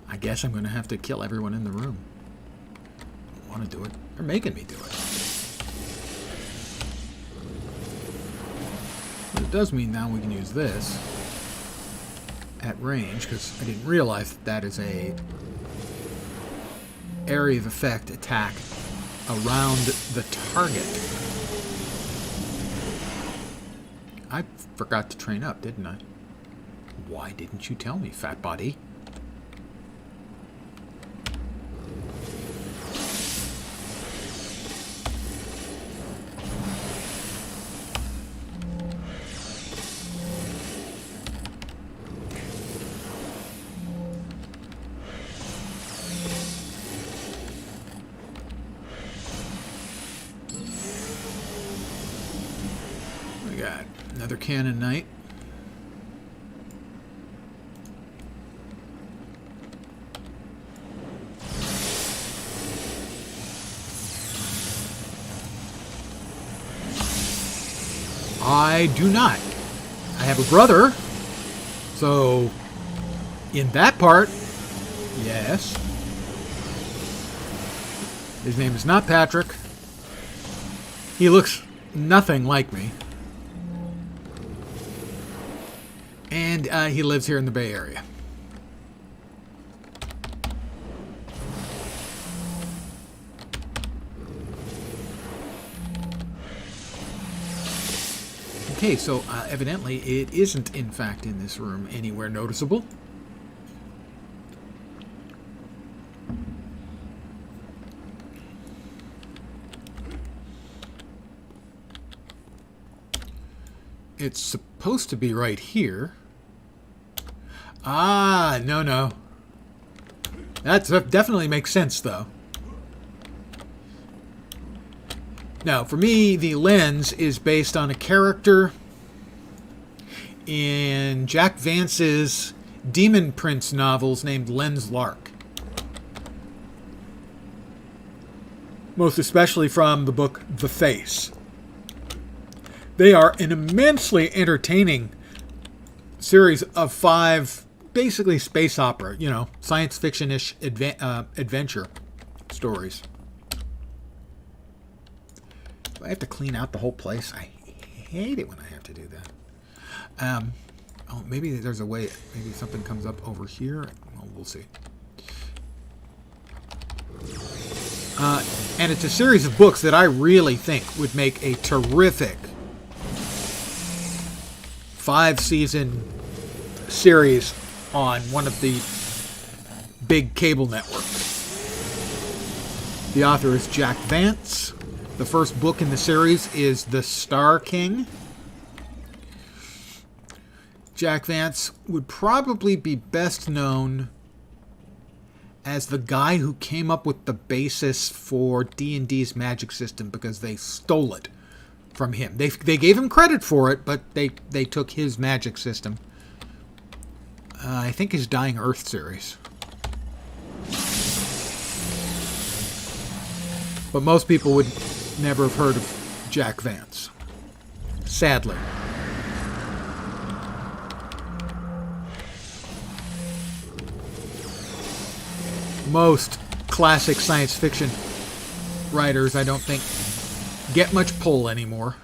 I guess I'm going to have to kill everyone in the room. I don't want to do it. They're making me do it. But it does mean now we can use this at range, because I didn't realize that that is a area of effect attack around the target. I forgot to train up, didn't I? Why didn't you tell me, fat body? We got another cannon knight. I do not. I have a brother, so in that part, yes. His name is not Patrick. He looks nothing like me. And he lives here in the Bay Area. Okay, so evidently it isn't, in fact, in this room anywhere noticeable. It's supposed to be right here. Ah, no. That definitely makes sense, though. Now, for me, the lens is based on a character in Jack Vance's Demon Prince novels named Lens Lark. Most especially from the book The Face. They are an immensely entertaining series of 5, basically space opera, science fiction-ish adventure stories. I have to clean out the whole place. I hate it when I have to do that. Oh, maybe there's a way. Maybe something comes up over here. Well, we'll see. And it's a series of books that I really think would make a terrific 5-season series on one of the big cable networks. The author is Jack Vance. The first book in the series is The Star King. Jack Vance would probably be best known as the guy who came up with the basis for D&D's magic system because they stole it from him. They gave him credit for it, but they took his magic system. I think his Dying Earth series. But most people would never have heard of Jack Vance. Sadly. Most classic science fiction writers, I don't think, get much pull anymore.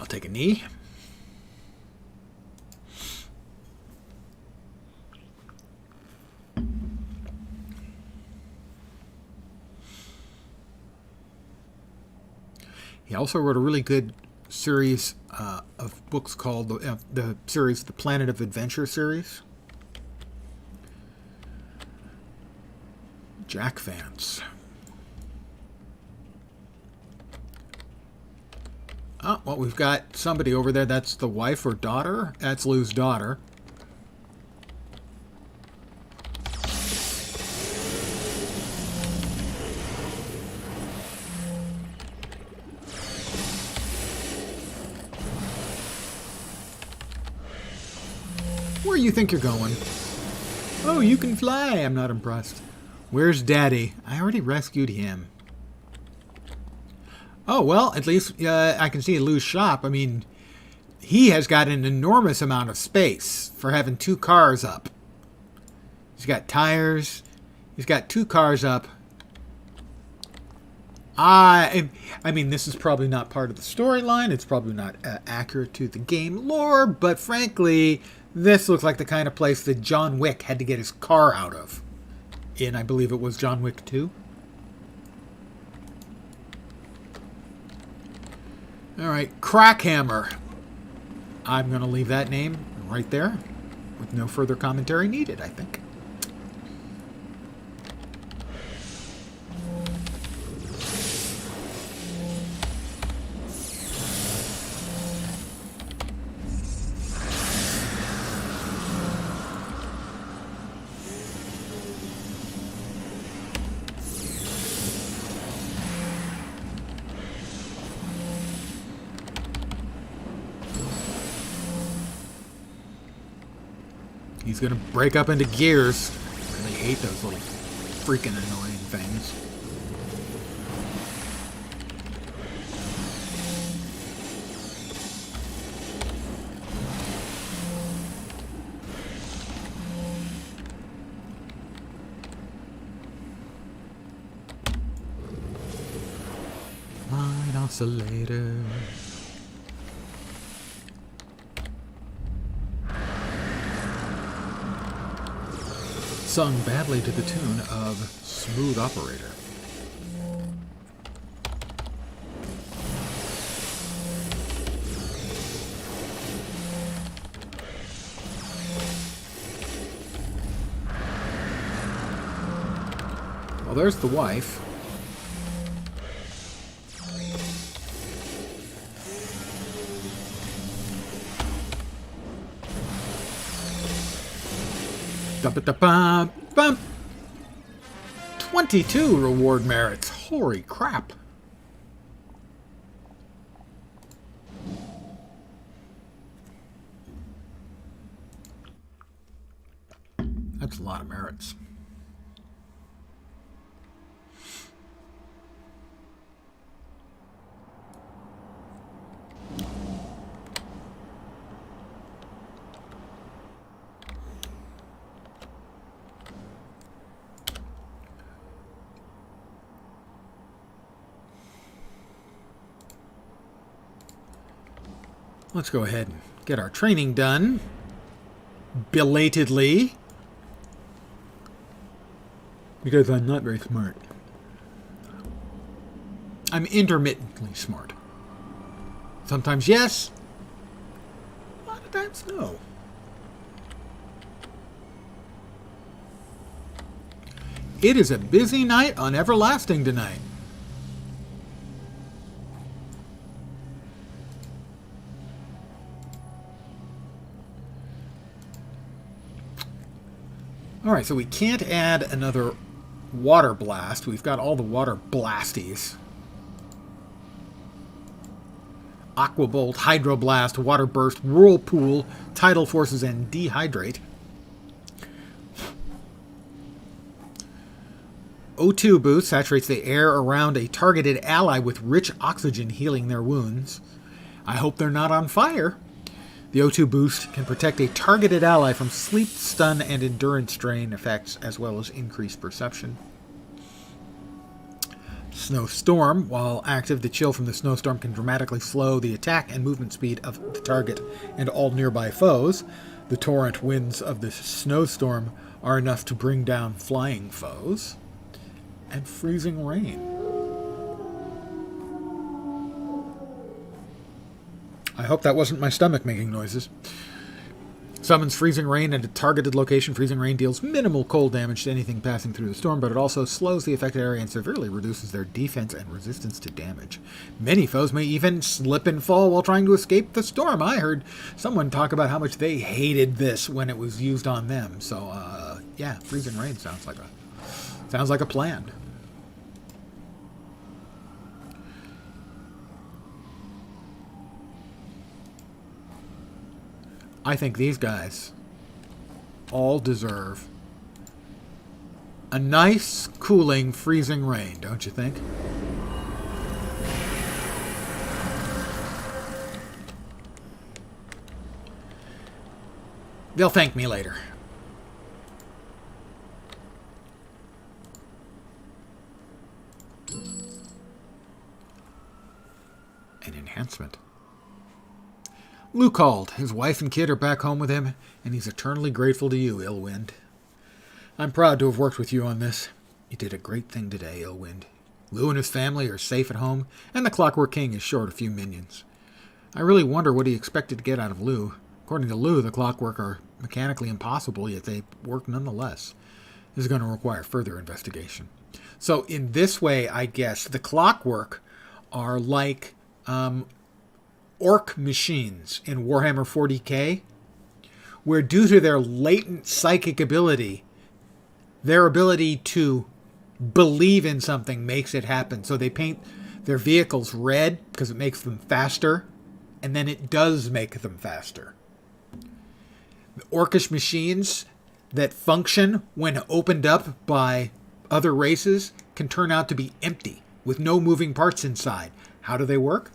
I'll take a knee. He also wrote a really good series of books called the series The Planet of Adventure series. Jack Vance. Oh, well, we've got somebody over there. That's the wife or daughter. That's Lou's daughter. Where you think you're going? Oh, you can fly. I'm not impressed. Where's Daddy? I already rescued him. Oh, well, at least I can see Lou's shop. I mean, he has got an enormous amount of space for having 2 cars up. He's got tires. He's got 2 cars up. I mean, this is probably not part of the storyline. It's probably not accurate to the game lore, but frankly, this looks like the kind of place that John Wick had to get his car out of. In, I believe it was John Wick 2. All right, Crackhammer. I'm going to leave that name right there with no further commentary needed, I think. He's going to break up into gears. I really hate those little freaking annoying things. Line oscillator. Sung badly to the tune of Smooth Operator. Well, there's the wife. Bum. 22 reward merits. Holy crap. That's a lot of merits. Let's go ahead and get our training done. Belatedly. Because I'm not very smart. I'm intermittently smart. Sometimes yes. A lot of times no. It is a busy night on Everlasting tonight. Alright, so we can't add another water blast. We've got all the water blasties. Aquabolt, Hydroblast, Water Burst, Whirlpool, Tidal Forces, and Dehydrate. O2 boost saturates the air around a targeted ally with rich oxygen, healing their wounds. I hope they're not on fire. The O2 boost can protect a targeted ally from sleep, stun, and endurance drain effects, as well as increased perception. Snowstorm. While active, the chill from the snowstorm can dramatically slow the attack and movement speed of the target and all nearby foes. The torrent winds of the snowstorm are enough to bring down flying foes. And freezing rain. I hope that wasn't my stomach making noises. Summons freezing rain at a targeted location. Freezing rain deals minimal cold damage to anything passing through the storm, but it also slows the affected area and severely reduces their defense and resistance to damage. Many foes may even slip and fall while trying to escape the storm. I heard someone talk about how much they hated this when it was used on them. So, yeah, freezing rain sounds like a plan. I think these guys all deserve a nice, cooling, freezing rain, don't you think? They'll thank me later. An enhancement. Lou called. His wife and kid are back home with him, and he's eternally grateful to you, Illwind. I'm proud to have worked with you on this. You did a great thing today, Illwind. Lou and his family are safe at home, and the Clockwork King is short a few minions. I really wonder what he expected to get out of Lou. According to Lou, the Clockwork are mechanically impossible, yet they work nonetheless. This is going to require further investigation. So in this way, I guess, the Clockwork are like orc machines in Warhammer 40k, where due to their latent psychic ability, their ability to believe in something makes it happen. So they paint their vehicles red because it makes them faster, and then it does make them faster. Orcish machines that function when opened up by other races can turn out to be empty with no moving parts inside. How do they work?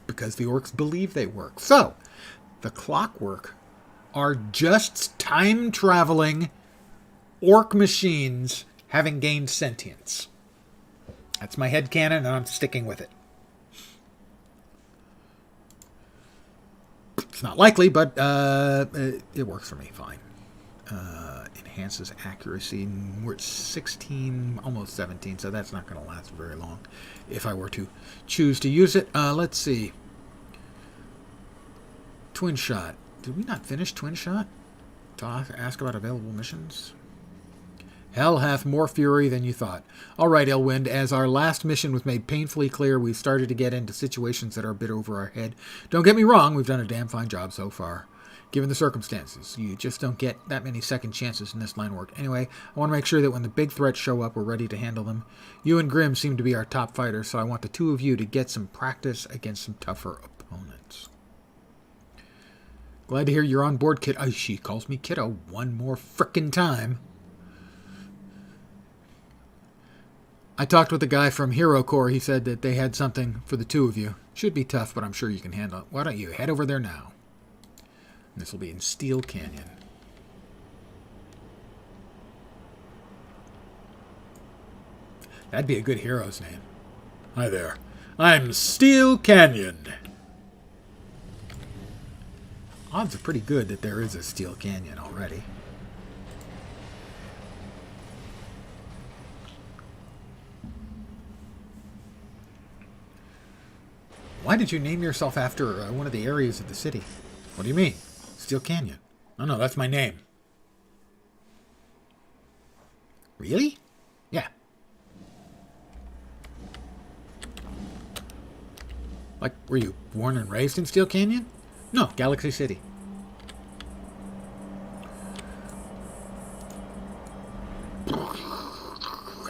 Because the orcs believe they work. So, the Clockwork are just time-traveling orc machines having gained sentience. That's my headcanon, and I'm sticking with it. It's not likely, but it works for me fine. Enhances accuracy. We're at 16, almost 17, so that's not going to last very long if I were to choose to use it. Let's see. Twin Shot. Did we not finish Twin Shot? To ask about available missions? Hell hath more fury than you thought. All right, Elwind, as our last mission was made painfully clear, we've started to get into situations that are a bit over our head. Don't get me wrong, we've done a damn fine job so far. Given the circumstances, you just don't get that many second chances in this line of work. Anyway, I want to make sure that when the big threats show up, we're ready to handle them. You and Grim seem to be our top fighters, so I want the two of you to get some practice against some tougher opponents. Glad to hear you're on board, kid. Oh, she calls me kiddo one more frickin' time. I talked with the guy from Hero Corps. He said that they had something for the two of you. Should be tough, but I'm sure you can handle it. Why don't you head over there now? And this will be in Steel Canyon. That'd be a good hero's name. Hi there. I'm Steel Canyon. Odds are pretty good that there is a Steel Canyon already. Why did you name yourself after one of the areas of the city? What do you mean? Steel Canyon. Oh, no, that's my name. Really? Yeah. Like, were you born and raised in Steel Canyon? No, Galaxy City.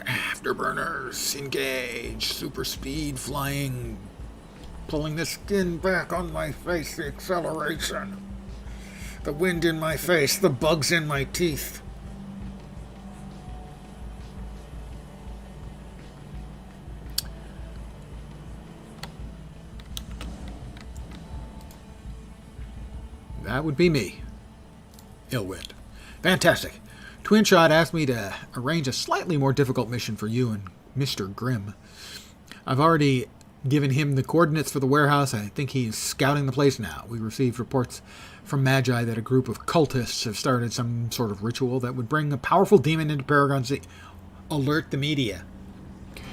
Afterburners, engage, super speed, flying, pulling the skin back on my face, the acceleration, the wind in my face, the bugs in my teeth. That would be me. Illwind. Fantastic. Twin Shot asked me to arrange a slightly more difficult mission for you and Mr. Grimm. I've already given him the coordinates for the warehouse. I think he's scouting the place now. We received reports from Magi that a group of cultists have started some sort of ritual that would bring a powerful demon into Paragon City. Alert the media.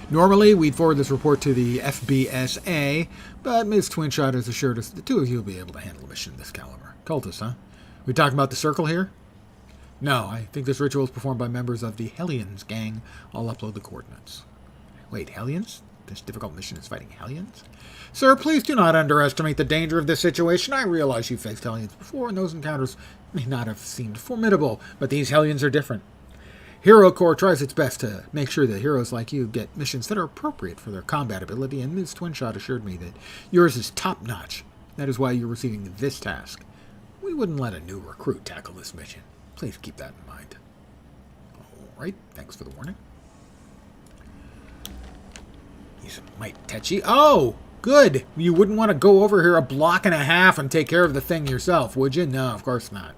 Normally, we'd forward this report to the FBSA, but Ms. Twinshot has assured us the two of you will be able to handle a mission of this caliber. Cultists, huh? We talking about the Circle here? No, I think this ritual is performed by members of the Hellions gang. I'll upload the coordinates. Wait, Hellions? This difficult mission is fighting Hellions? Sir, please do not underestimate the danger of this situation. I realize you've faced Hellions before, and those encounters may not have seemed formidable, but these Hellions are different. Hero Corps tries its best to make sure that heroes like you get missions that are appropriate for their combat ability, and Ms. Twinshot assured me that yours is top-notch. That is why you're receiving this task. We wouldn't let a new recruit tackle this mission. Please keep that in mind. All right, thanks for the warning. He's a mite tetchy. Oh, good. You wouldn't want to go over here a block and a half and take care of the thing yourself, would you? No, of course not.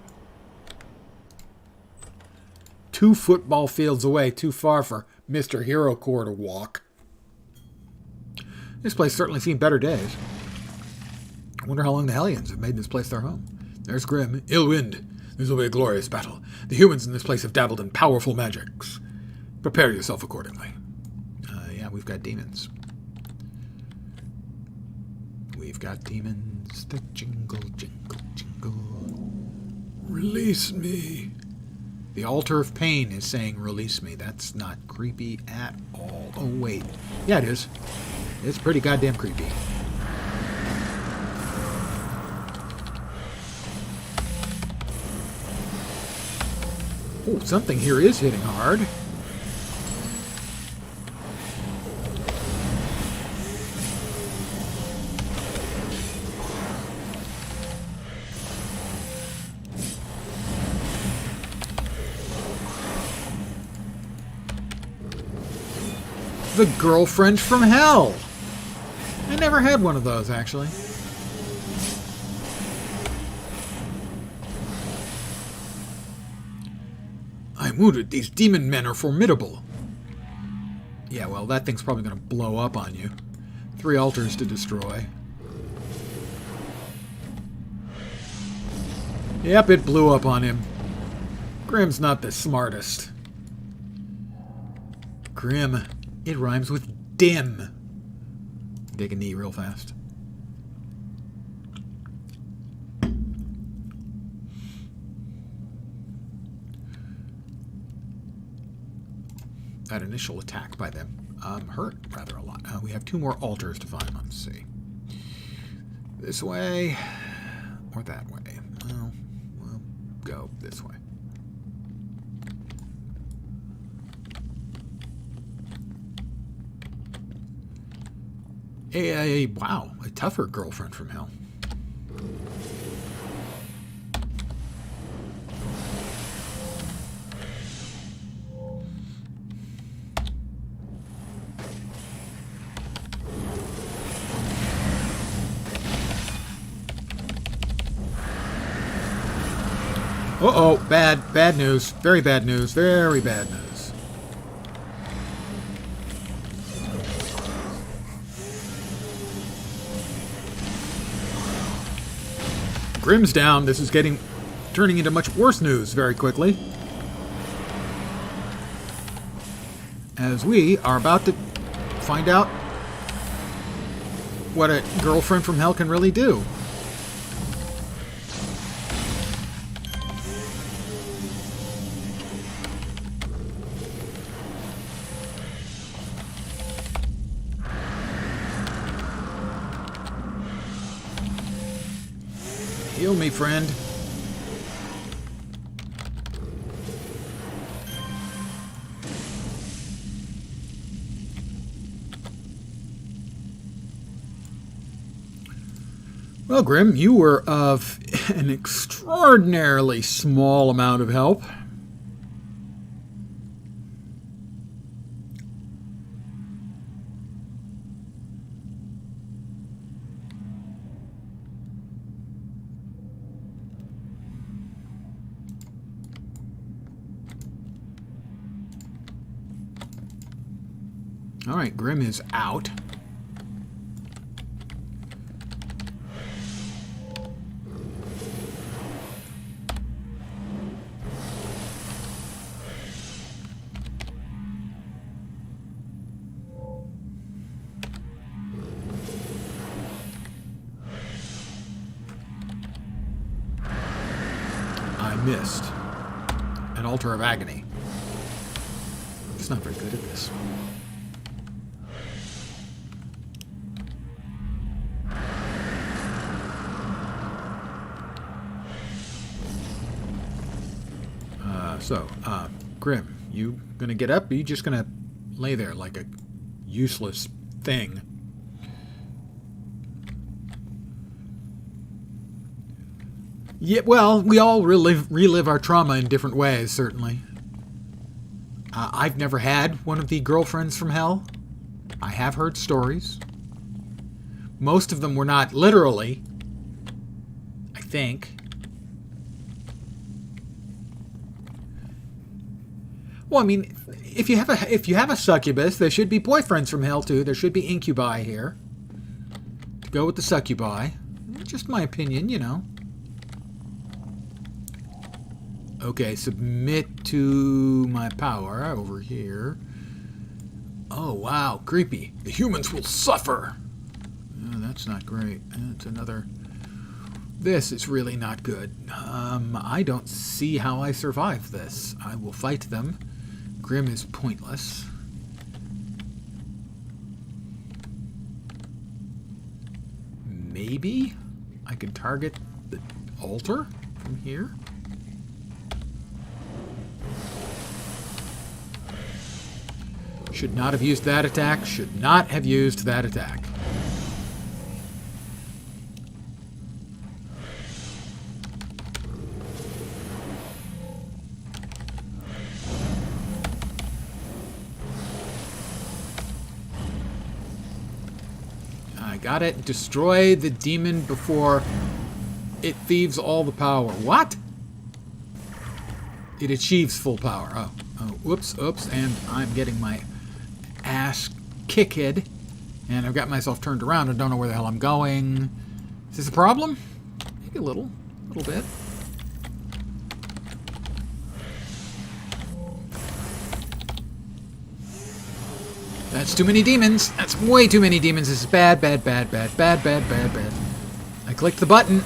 2 football fields away, too far for Mr. Hero Corps to walk. This place certainly seen better days. I wonder how long the Hellions have made this place their home. There's Grim. Illwind. This will be a glorious battle. The humans in this place have dabbled in powerful magics. Prepare yourself accordingly. Yeah, we've got demons. We've got demons that jingle, jingle, jingle. Release me. The Altar of Pain is saying release me. That's not creepy at all. Oh, wait. Yeah, it is. It's pretty goddamn creepy. Oh, something here is hitting hard. The Girlfriend from Hell. I never had one of those, actually. I'm wounded. These demon men are formidable. Yeah, well, that thing's probably going to blow up on you. 3 altars to destroy. Yep, it blew up on him. Grim's not the smartest. Grim. It rhymes with dim. Take a knee real fast. That initial attack by them hurt rather a lot. We have 2 more altars to find. Let's see. This way or that way. Well, we'll go this way. Wow, a tougher Girlfriend from Hell. Uh-oh, bad news. Very bad news. Very bad news. Grim's down. This is turning into much worse news very quickly. As we are about to find out what a Girlfriend from Hell can really do. Heal me, friend. Well, Grim, you were of an extraordinarily small amount of help. All right, Grim is out. I missed. An altar of agony. It's not very good at this. Grim, you gonna get up? Or you just gonna lay there like a useless thing? Yeah, well, we all relive our trauma in different ways, certainly. I've never had one of the Girlfriends from Hell. I have heard stories. Most of them were not literally, I think. Well, I mean, if you have a succubus, there should be boyfriends from hell too. There should be incubi here. To go with the succubi. Just my opinion, you know. Okay, submit to my power over here. Oh, wow, creepy. The humans will suffer. Oh, that's not great. That's another... This is really not good. I don't see how I survive this. I will fight them. Grim is pointless. Maybe I can target the altar from here? Should not have used that attack. Should not have used that attack. I gotta destroy the demon before it thieves all the power. What? It achieves full power. Oh, whoops, and I'm getting my ass kicked. And I've got myself turned around and don't know where the hell I'm going. Is this a problem? Maybe a little bit. That's too many demons. That's way too many demons. This is bad. I clicked the button.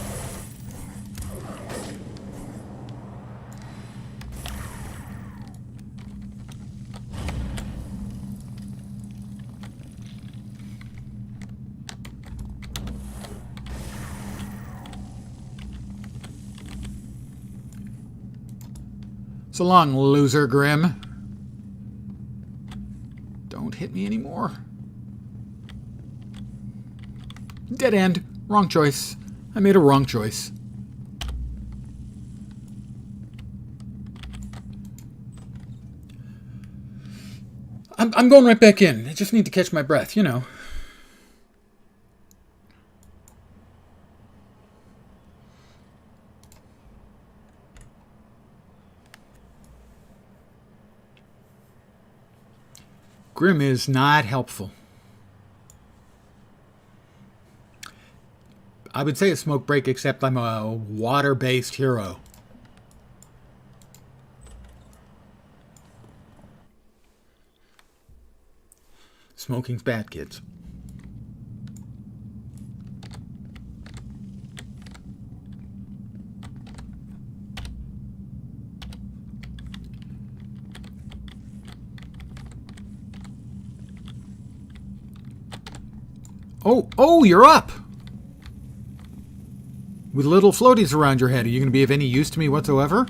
So long, loser Grim. Don't hit me anymore. Dead end. Wrong choice. I made a wrong choice. I'm going right back in. I just need to catch my breath, you know. Grim is not helpful. I would say a smoke break, except I'm a water-based hero. Smoking's bad, kids. Oh, you're up! With little floaties around your head, are you going to be of any use to me whatsoever?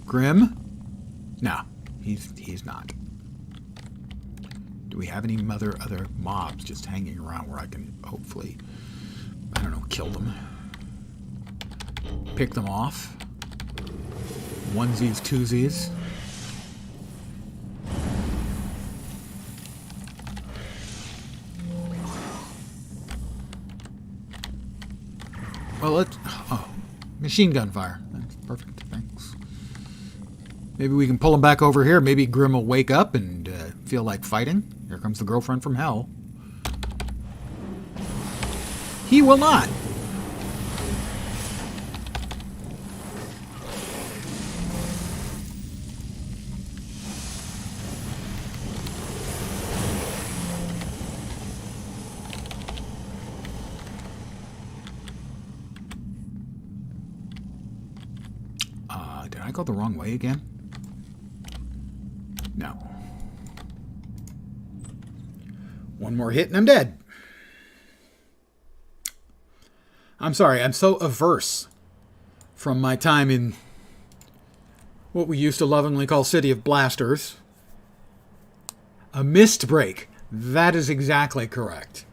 Grim? No, he's not. Do we have any other mobs just hanging around where I can hopefully, I don't know, kill them? Pick them off? Onesies, twosies? Well, let's... Oh, machine gun fire. That's perfect. Thanks. Maybe we can pull him back over here. Maybe Grim will wake up and feel like fighting. Here comes the girlfriend from hell. He will not. Did I go the wrong way again? No. One more hit and I'm dead. I'm sorry, I'm so averse from my time in what we used to lovingly call City of Blasters. A mist break. That is exactly correct.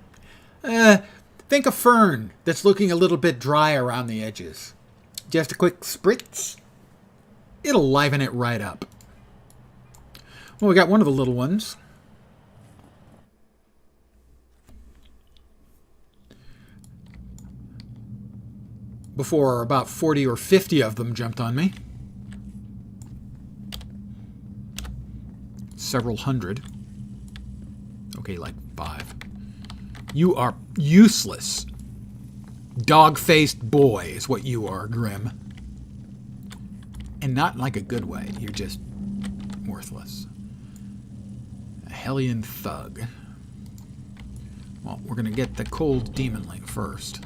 Think a fern that's looking a little bit dry around the edges. Just a quick spritz. It'll liven it right up. Well, we got one of the little ones. Before about 40 or 50 of them jumped on me. Several hundred. Okay, like 5. You are useless. Dog-faced boy is what you are, Grim. And not in like a good way. You're just worthless. A Hellion thug. Well, we're going to get the cold demonling first.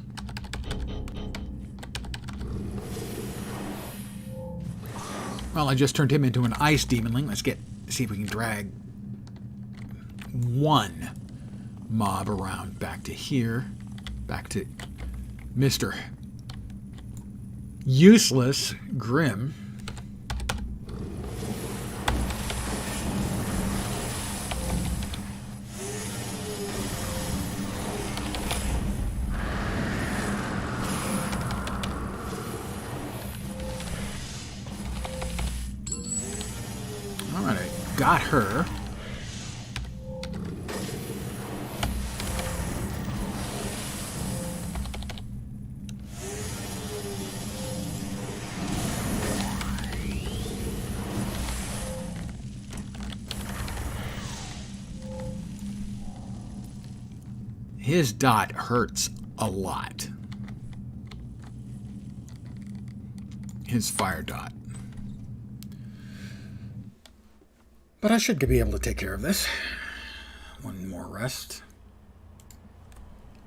Well, I just turned him into an ice demonling. Let's see if we can drag one mob around back to here. Back to Mr. Useless Grim. Got her. His dot hurts a lot. His fire dot. But I should be able to take care of this. One more rest.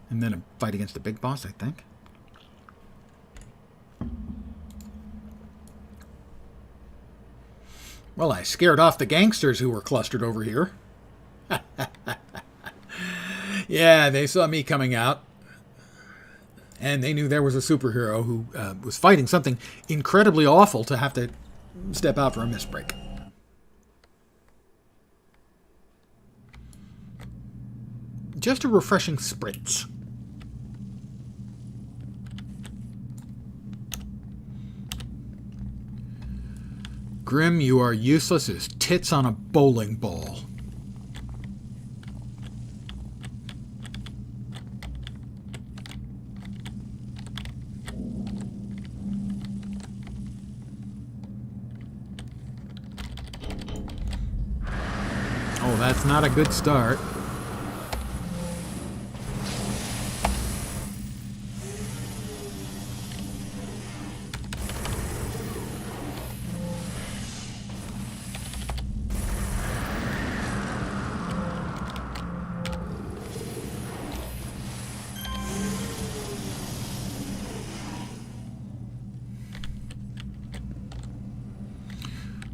And then a fight against the big boss, I think. Well, I scared off the gangsters who were clustered over here. Yeah, they saw me coming out. And they knew there was a superhero who was fighting something incredibly awful to have to step out for a misbreak. Just a refreshing spritz. Grim, you are useless as tits on a bowling ball. Oh, that's not a good start.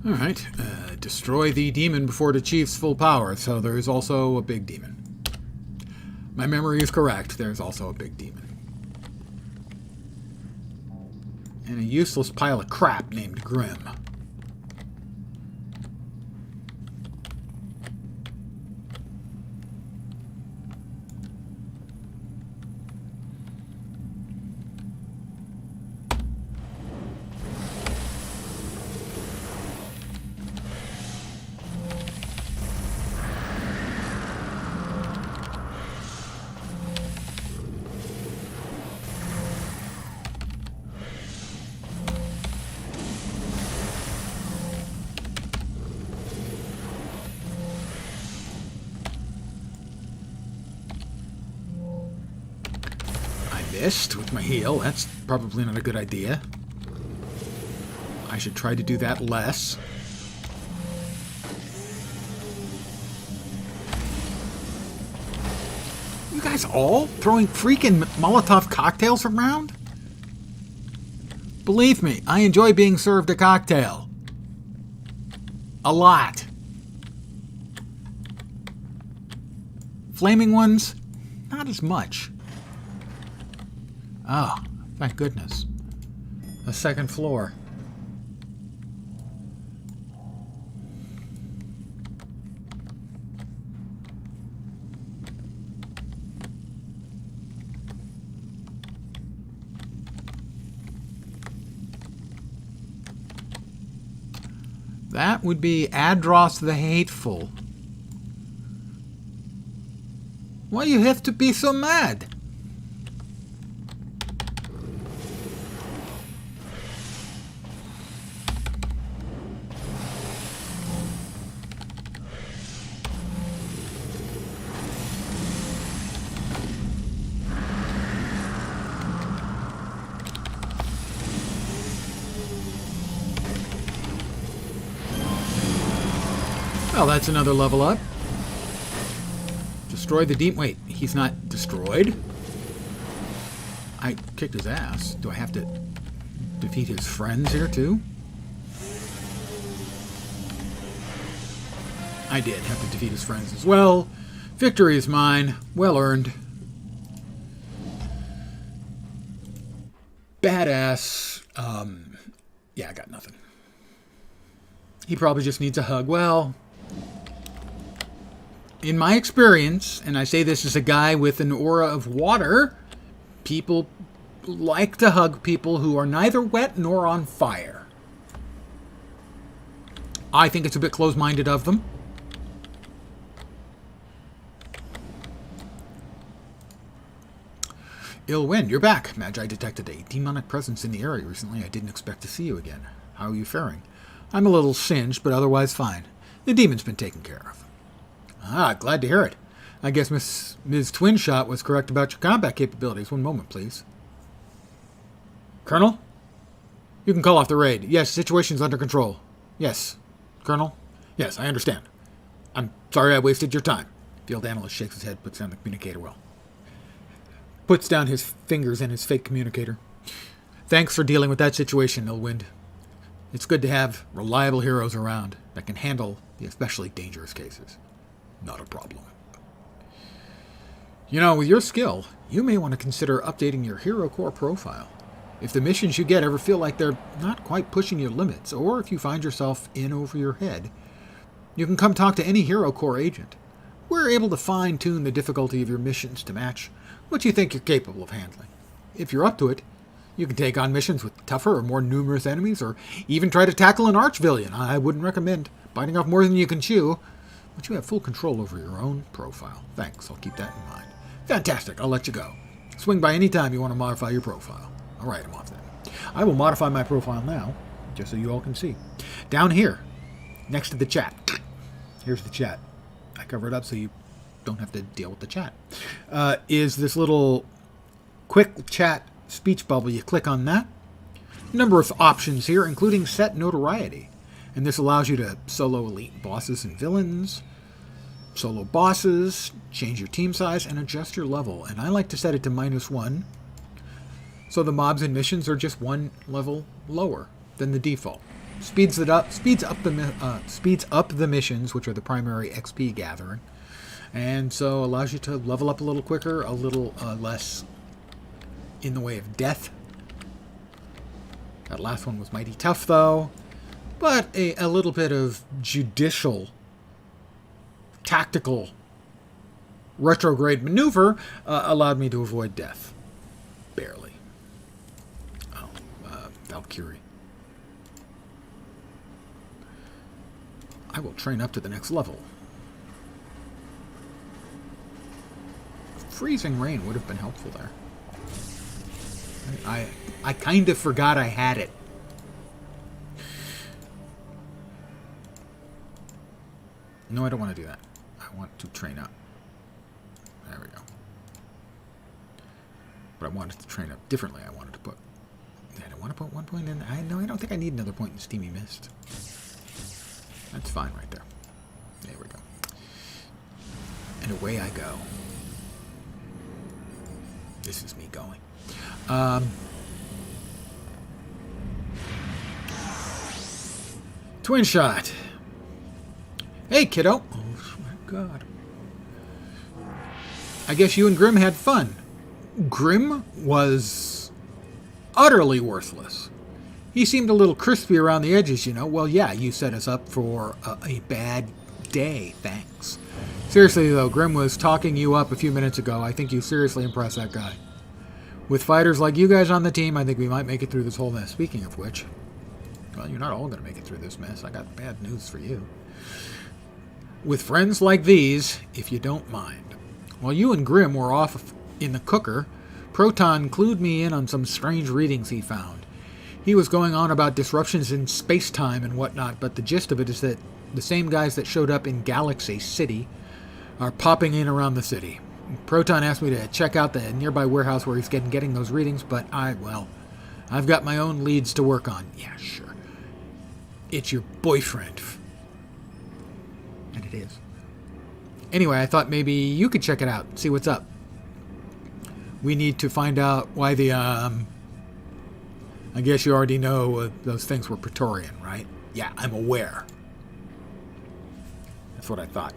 All right, destroy the demon before it achieves full power, so there is also a big demon. My memory is correct, there's also a big demon. And a useless pile of crap named Grim. Missed with my heel. That's probably not a good idea. I should try to do that less. You guys all throwing freaking Molotov cocktails around? Believe me, I enjoy being served a cocktail. A lot. Flaming ones? Not as much. Oh, thank goodness. The second floor. That would be Adros the Hateful. Why you have to be so mad? Well, that's another level up. Destroy the demon. Wait, he's not destroyed? I kicked his ass. Do I have to defeat his friends here, too? I did have to defeat his friends as well. Victory is mine. Well earned. Badass. Yeah, I got nothing. He probably just needs a hug. Well, in my experience, and I say this as a guy with an aura of water, people like to hug people who are neither wet nor on fire. I think it's a bit close-minded of them. Illwind, you're back. Magi detected a demonic presence in the area recently. I didn't expect to see you again. How are you faring? I'm a little singed, but otherwise fine. The demon's been taken care of. Ah, glad to hear it. I guess Ms. Twin Shot was correct about your combat capabilities. One moment, please. Colonel? You can call off the raid. Yes, situation's under control. Yes. Colonel? Yes, I understand. I'm sorry I wasted your time. Field analyst shakes his head, puts down the communicator well. Puts down his fingers in his fake communicator. Thanks for dealing with that situation, Illwind. It's good to have reliable heroes around that can handle the especially dangerous cases. Not a problem. You know, with your skill, you may want to consider updating your Hero Core profile. If the missions you get ever feel like they're not quite pushing your limits, or if you find yourself in over your head, you can come talk to any Hero Core agent. We're able to fine-tune the difficulty of your missions to match what you think you're capable of handling. If you're up to it, you can take on missions with tougher or more numerous enemies, or even try to tackle an arch-villain. I wouldn't recommend biting off more than you can chew, but you have full control over your own profile. Thanks, I'll keep that in mind. Fantastic, I'll let you go. Swing by any time you want to modify your profile. All right, I'm off then. I will modify my profile now, just so you all can see. Down here, next to the chat. Here's the chat. I cover it up so you don't have to deal with the chat. Is this little quick chat speech bubble. You click on that. Number of options here, including set notoriety. And this allows you to solo elite bosses and villains, solo bosses, change your team size, and adjust your level. And I like to set it to -1. So the mobs and missions are just one level lower than the default. Speeds up the missions, which are the primary XP gathering, and so allows you to level up a little quicker, a little less in the way of death. That last one was mighty tough, though, but a little bit of judicial, tactical retrograde maneuver allowed me to avoid death. Barely. Oh, Valkyrie. I will train up to the next level. Freezing rain would have been helpful there. I kind of forgot I had it. No, I don't want to do that. I want to train up. There we go. But I wanted to train up differently. I wanted to put... I don't want to put 1 point in... I don't think I need another point in Steamy Mist. That's fine right there. There we go. And away I go. This is me going. Twin Shot. Hey, kiddo. Oh, my God. I guess you and Grim had fun. Grim was utterly worthless. He seemed a little crispy around the edges, you know. Well, yeah, you set us up for a bad day, thanks. Seriously, though, Grim was talking you up a few minutes ago. I think you seriously impressed that guy. With fighters like you guys on the team, I think we might make it through this whole mess. Speaking of which, well, you're not all going to make it through this mess. I got bad news for you. With friends like these, if you don't mind. While you and Grim were off in the cooker, Proton clued me in on some strange readings he found. He was going on about disruptions in space-time and whatnot, but the gist of it is that the same guys that showed up in Galaxy City are popping in around the city. Proton asked me to check out the nearby warehouse where he's getting those readings, but I've got my own leads to work on. Yeah, sure. It's your boyfriend. And it is. Anyway, I thought maybe you could check it out, see what's up. We need to find out why the, I guess you already know those things were Praetorian, right? Yeah, I'm aware. That's what I thought.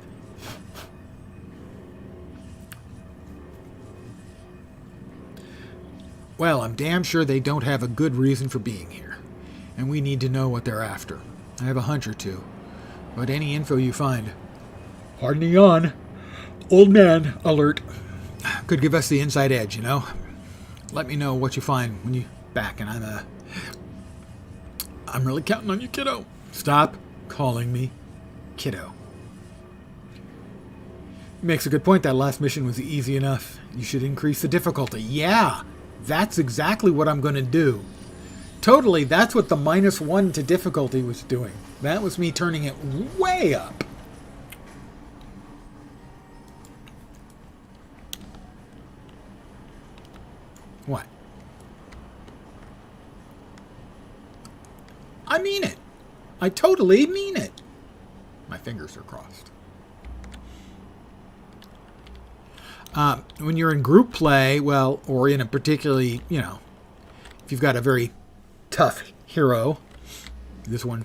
Well, I'm damn sure they don't have a good reason for being here, and we need to know what they're after. I have a hunch or two, but any info you find, pardon the yawn, old man alert, could give us the inside edge, you know? Let me know what you find when you're back, and I'm really counting on you, kiddo. Stop calling me kiddo. Makes a good point. That last mission was easy enough. You should increase the difficulty. Yeah, that's exactly what I'm going to do. Totally, that's what the -1 to difficulty was doing. That was me turning it way up. What? I mean it. I totally mean it. My fingers are crossed. When you're in group play, well, or in a particularly, if you've got a very tough hero, this one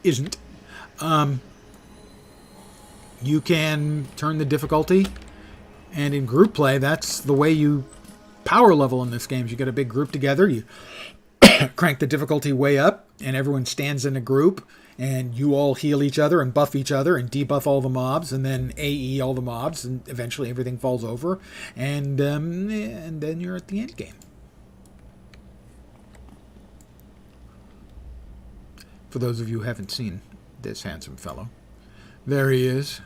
isn't, you can turn the difficulty, and in group play, that's the way you power level in this game. You get a big group together, you crank the difficulty way up, and everyone stands in a group, and you all heal each other and buff each other and debuff all the mobs, and then AE all the mobs, and eventually everything falls over, and then you're at the end game. For those of you who haven't seen this handsome fellow, there he is.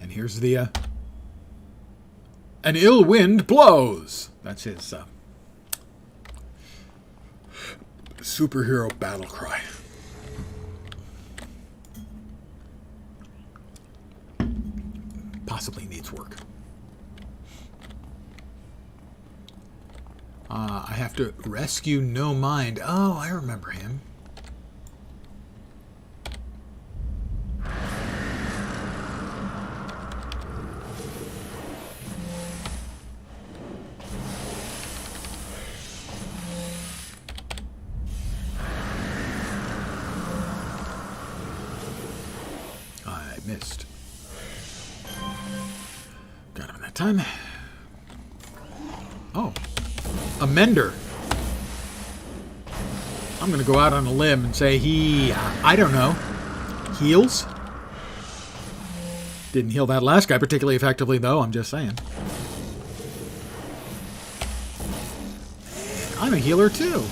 And here's the an ill wind blows. That's his superhero battle cry. Possibly needs work. I have to rescue No Mind. Oh, I remember him. I missed. Got him that time. Oh. A mender. I'm going to go out on a limb and say he, I don't know, heals? Didn't heal that last guy particularly effectively, though, I'm just saying. I'm a healer, too.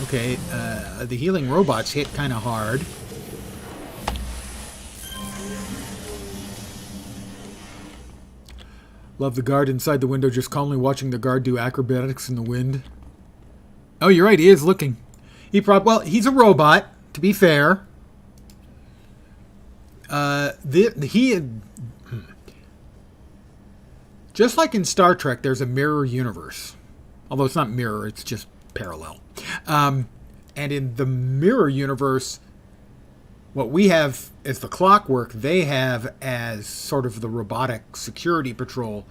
Okay, the healing robots hit kind of hard. Love the guard inside the window just calmly watching the guard do acrobatics in the wind. Oh, you're right, he is looking. Well, he's a robot, to be fair. Just like in Star Trek, there's a mirror universe. Although it's not mirror, it's just parallel. And in the mirror universe, what we have as the Clockwork, they have as sort of the robotic security patrol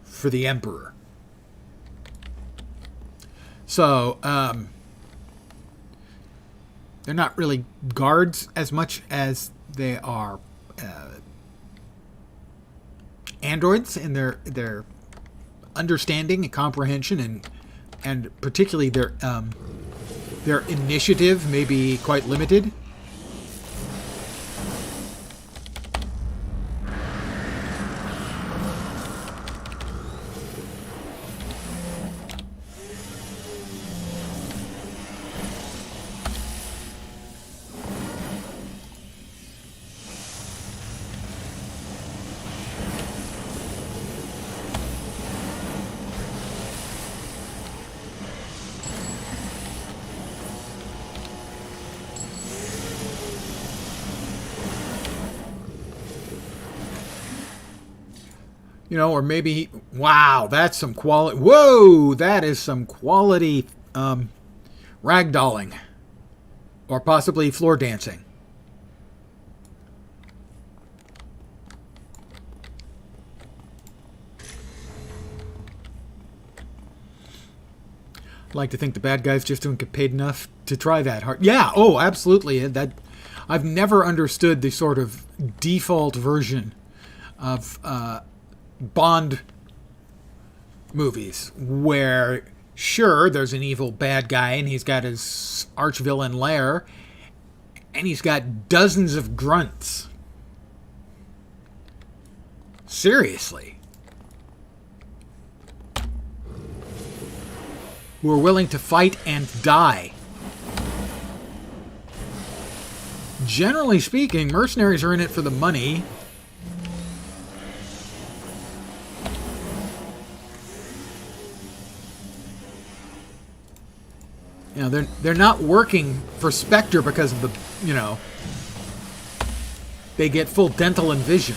for the Emperor. So, they're not really guards as much as they are androids in their understanding and comprehension, and particularly their initiative may be quite limited. Or maybe, wow, that's some quality. Whoa, that is some quality ragdolling. Or possibly floor dancing. I'd like to think the bad guys just don't get paid enough to try that hard. Yeah, oh, absolutely. I've never understood the sort of default version of Bond movies where, sure, there's an evil bad guy and he's got his arch-villain lair and he's got dozens of grunts. Seriously. Who are willing to fight and die. Generally speaking, mercenaries are in it for the money. You know, they're not working for Spectre because of the, you know, they get full dental and vision.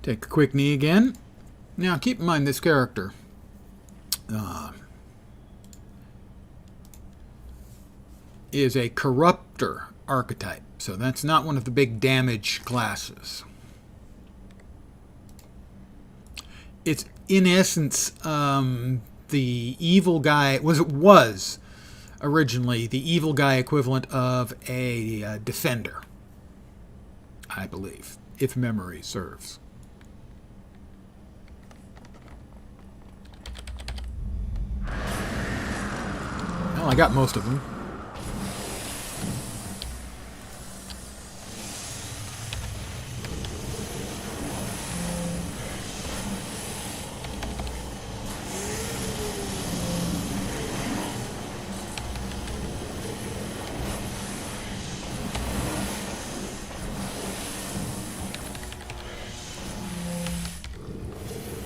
Take a quick knee again. Now, keep in mind this character is a corruptor archetype, so that's not one of the big damage classes. It's, in essence, the evil guy was originally the evil guy equivalent of a defender, I believe, if memory serves. Well, I got most of them.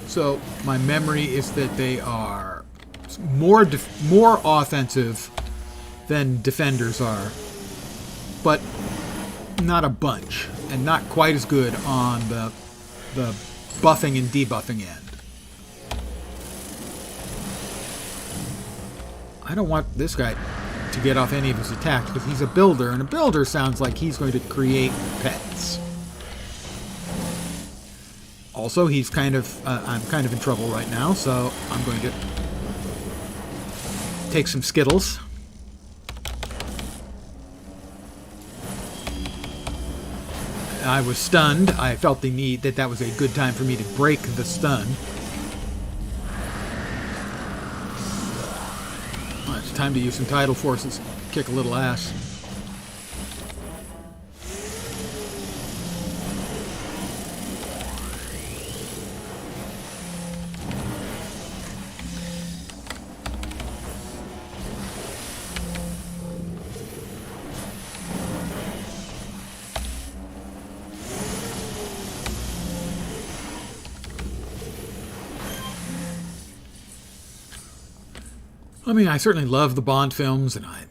So my memory is that they are more offensive than defenders are, but not a bunch, and not quite as good on the buffing and debuffing end. I don't want this guy to get off any of his attacks because he's a builder, and a builder sounds like he's going to create pets. Also, he's kind of, I'm kind of in trouble right now, so I'm going to take some Skittles. I was stunned. I felt the need that was a good time for me to break the stun. Well, it's time to use some tidal forces, kick a little ass. I mean, I certainly love the Bond films, and I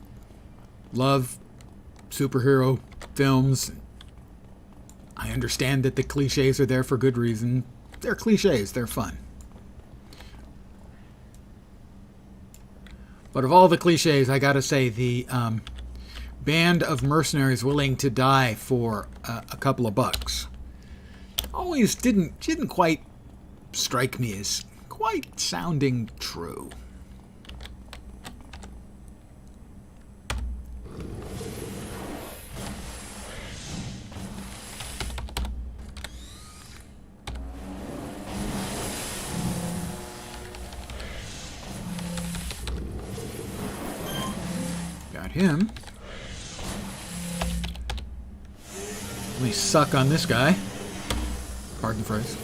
love superhero films. I understand that the cliches are there for good reason. They're cliches. They're fun. But of all the cliches, I gotta say the band of mercenaries willing to die for a couple of bucks always didn't quite strike me as quite sounding true. Him. Let me suck on this guy. Pardon the phrase.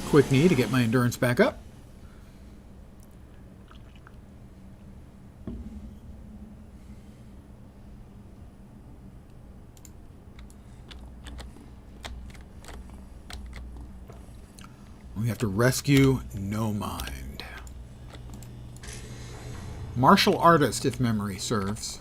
Quick knee to get my endurance back up. We have to rescue No Mind. Martial artist, if memory serves.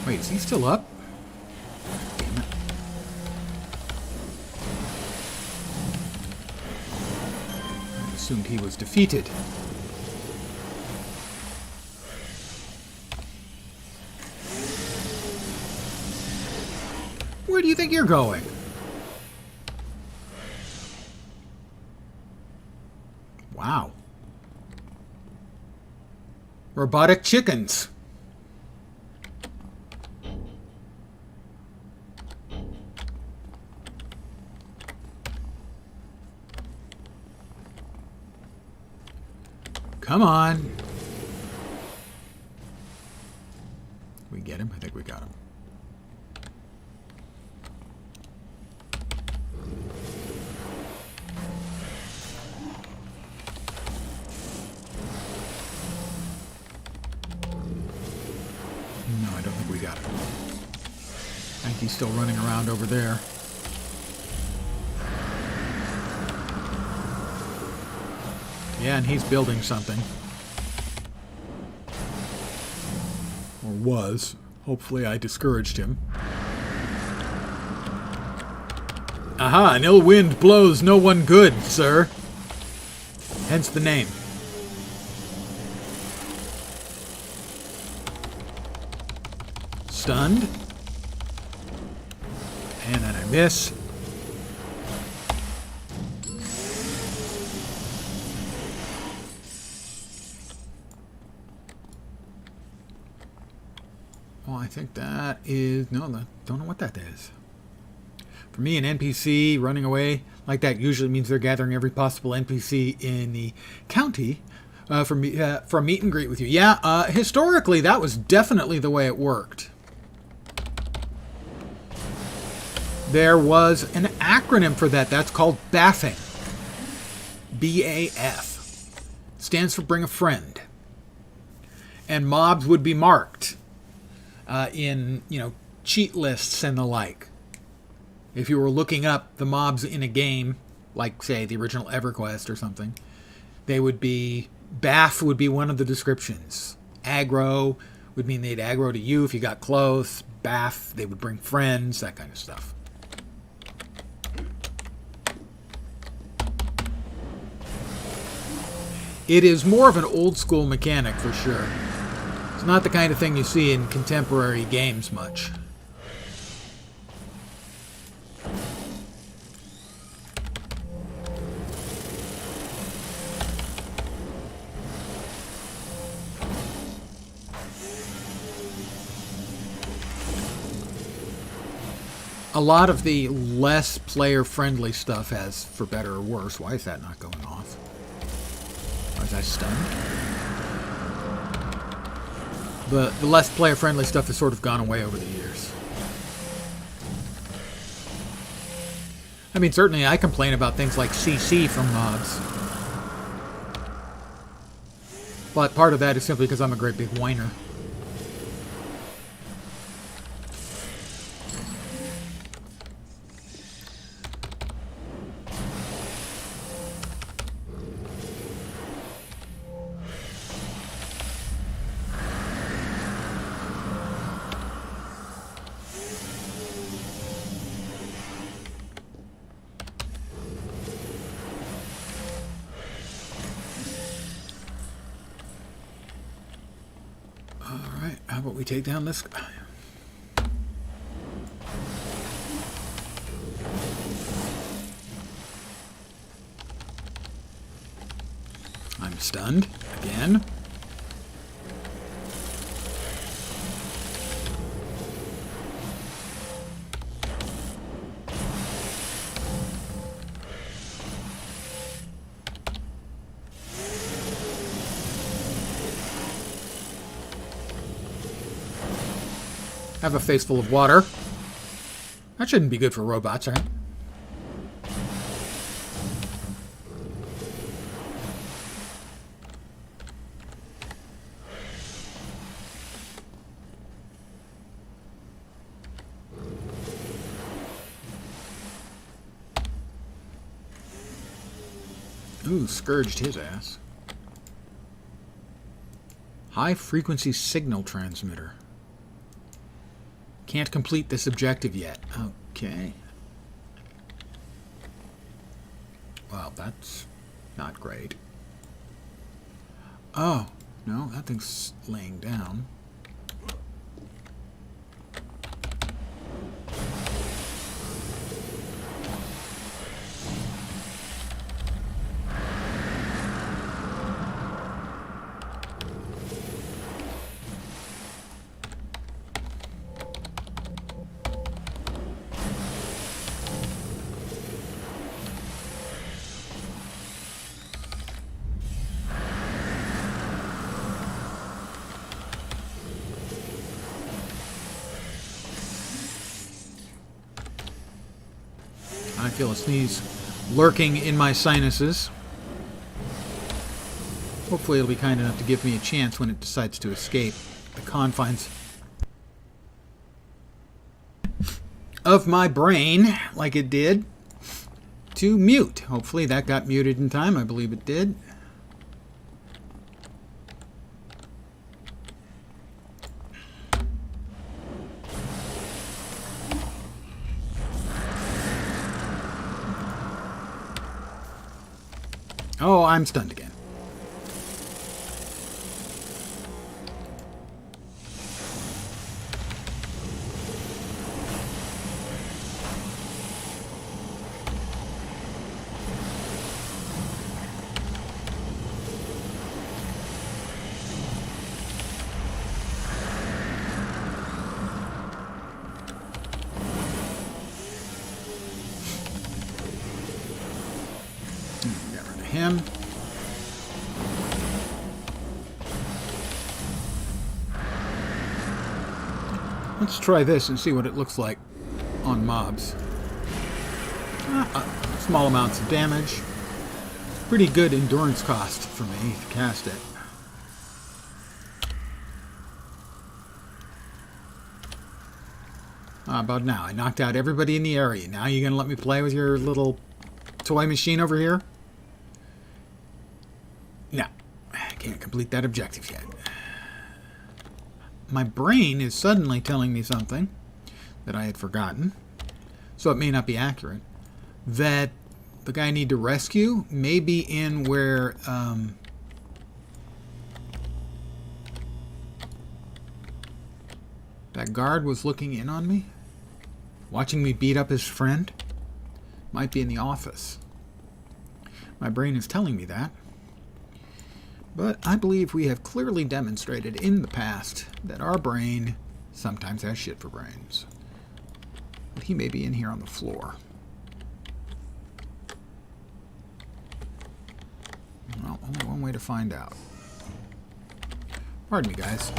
Wait, is he still up? Damn it. I assumed he was defeated. Where do you think you're going? Wow. Robotic chickens. Come on. We get him? I think we got him. No, I don't think we got him. I think he's still running around over there. Yeah, and he's building something. Or was. Hopefully I discouraged him. Aha, an ill wind blows no one good, sir. Hence the name. Stunned. And then I miss. Well, I think that is... No, I don't know what that is. For me, an NPC running away like that usually means they're gathering every possible NPC in the county for a meet and greet with you. Yeah, historically, that was definitely the way it worked. There was an acronym for that. That's called BAFing. B-A-F. Stands for Bring a Friend. And mobs would be marked in, cheat lists and the like. If you were looking up the mobs in a game, like, say, the original EverQuest or something, they would be... BAF would be one of the descriptions. Aggro would mean they'd aggro to you if you got close. BAF, they would bring friends, that kind of stuff. It is more of an old-school mechanic, for sure. It's not the kind of thing you see in contemporary games much. A lot of the less player-friendly stuff has, for better or worse... Why is that not going off? Was I stunned? The less player-friendly stuff has sort of gone away over the years. I mean, certainly I complain about things like CC from mobs. But part of that is simply because I'm a great big whiner. Alright, how about we take down this guy? I'm stunned again. Have a face full of water. That shouldn't be good for robots, right? Ooh, scourged his ass. High frequency signal transmitter. Can't complete this objective yet. Okay. Well, that's not great. Oh, no, that thing's laying down. I feel a sneeze lurking in my sinuses. Hopefully it'll be kind enough to give me a chance when it decides to escape the confines of my brain, like it did, to mute. Hopefully that got muted in time. I believe it did. Oh, I'm stunned again. Get rid of him. Let's try this and see what it looks like on mobs. Small amounts of damage. Pretty good endurance cost for me to cast it. How about now? I knocked out everybody in the area. Now you're going to let me play with your little toy machine over here? No. I can't complete that objective yet. My brain is suddenly telling me something that I had forgotten, so it may not be accurate, that the guy I need to rescue may be in where that guard was looking in on me, watching me beat up his friend. Might be in the office. My brain is telling me that. But I believe we have clearly demonstrated in the past that our brain sometimes has shit for brains. But he may be in here on the floor. Well, only one way to find out. Pardon me, guys.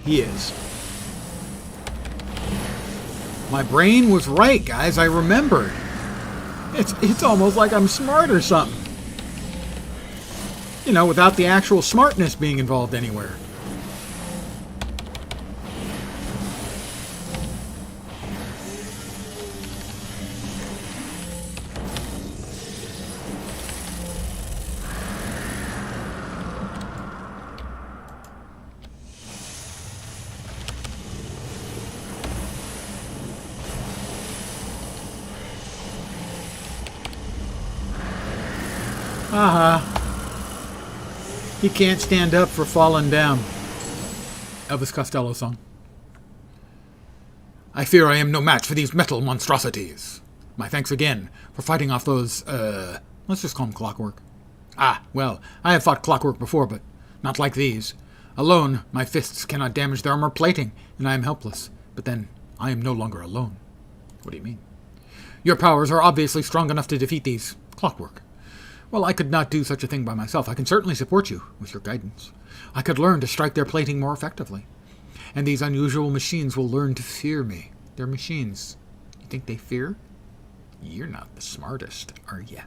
He is. My brain was right, guys. I remembered. It's almost like I'm smart or something. You know, without the actual smartness being involved anywhere. He can't stand up for falling down. Elvis Costello song. I fear I am no match for these metal monstrosities. My thanks again for fighting off those, let's just call them Clockwork. Ah, well, I have fought Clockwork before, but not like these. Alone, my fists cannot damage their armor plating, and I am helpless. But then, I am no longer alone. What do you mean? Your powers are obviously strong enough to defeat these Clockwork. Well, I could not do such a thing by myself. I can certainly support you with your guidance. I could learn to strike their plating more effectively. And these unusual machines will learn to fear me. They're machines. You think they fear? You're not the smartest, are you?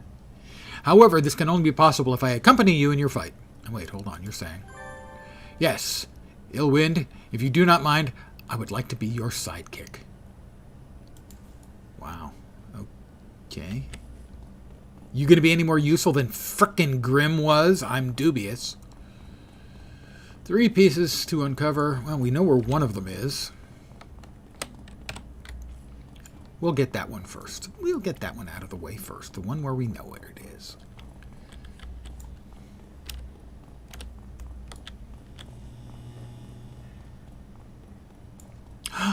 However, this can only be possible if I accompany you in your fight. Wait, hold on, you're saying. Yes, Illwind, if you do not mind, I would like to be your sidekick. Wow. Okay. You going to be any more useful than frickin' Grim was? I'm dubious. 3 pieces to uncover. Well, we know where one of them is. We'll get that one first. We'll get that one out of the way first. The one where we know what it is.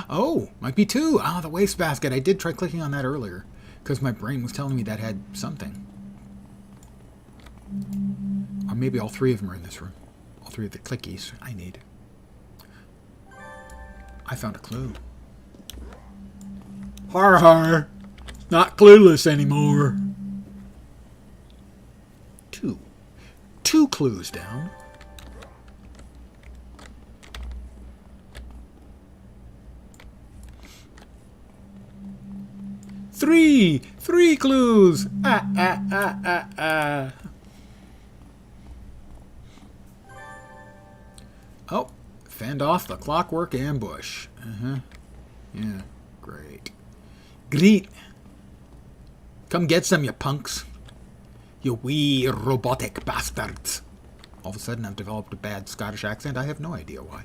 Oh, might be 2. Ah, the wastebasket. I did try clicking on that earlier because my brain was telling me that had something. Or maybe all 3 of them are in this room. All 3 of the clickies I need. I found a clue. Har har. Not clueless anymore. 2. 2 clues down. 3 clues. Oh, fend off the clockwork ambush. Yeah, great. Great. Come get some, you punks. You wee robotic bastards. All of a sudden I've developed a bad Scottish accent. I have no idea why.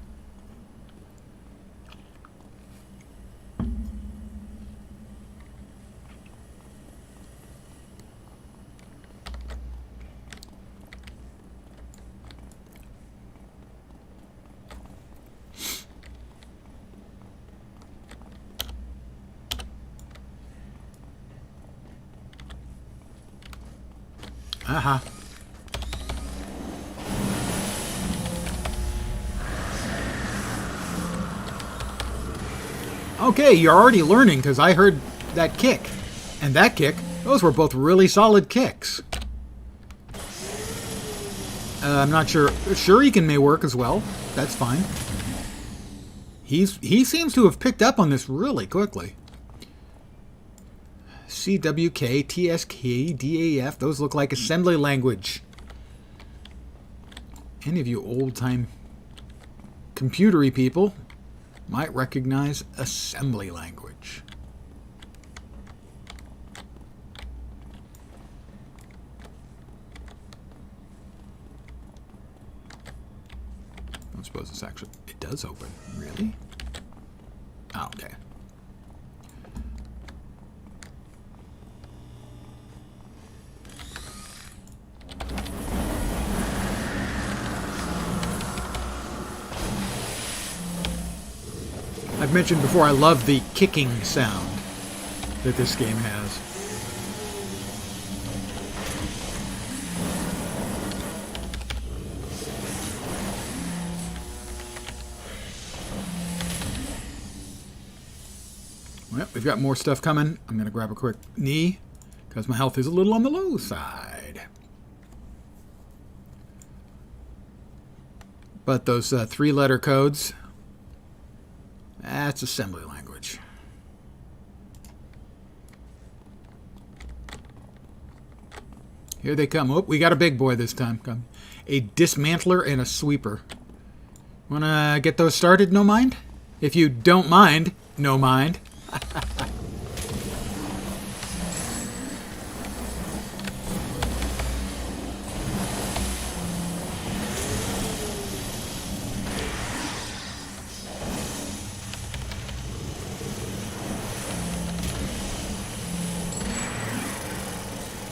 Aha. Okay, you're already learning because I heard that kick. And that kick, those were both really solid kicks. I'm not sure. Shuriken may work as well. That's fine. He seems to have picked up on this really quickly. CWK, TSK, DAF, those look like assembly language. Any of you old-time computery people might recognize assembly language. I don't suppose it's actually... It does open. Really? Oh, okay. I've mentioned before I love the kicking sound that this game has. Well, we've got more stuff coming. I'm going to grab a quick knee because my health is a little on the low side. But those 3-letter codes... That's assembly language. Here they come. Oh, we got a big boy this time. Come. A dismantler and a sweeper. Wanna get those started, no mind? If you don't mind, no mind.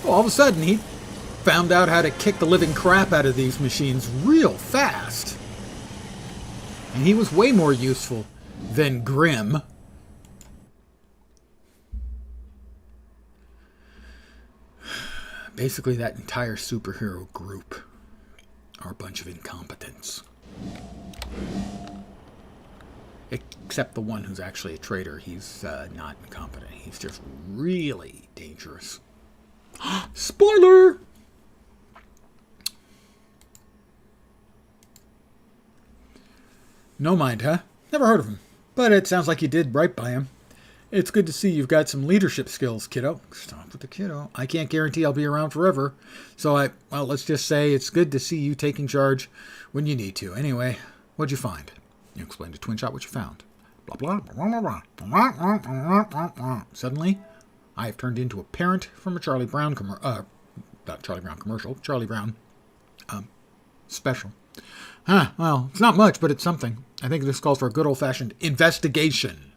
All of a sudden, he found out how to kick the living crap out of these machines real fast. And he was way more useful than Grim. Basically, that entire superhero group are a bunch of incompetents. Except the one who's actually a traitor. He's not incompetent. He's just really dangerous. Spoiler! No mind, huh? Never heard of him. But it sounds like you did right by him. It's good to see you've got some leadership skills, kiddo. Stop with the kiddo. I can't guarantee I'll be around forever. So well, let's just say it's good to see you taking charge when you need to. Anyway, what'd you find? You explained to Twinshot what you found. Blah, blah, blah. Suddenly, I have turned into a parent from a Charlie Brown not Charlie Brown commercial, Charlie Brown special. Well, it's not much, but it's something. I think this calls for a good old-fashioned investigation.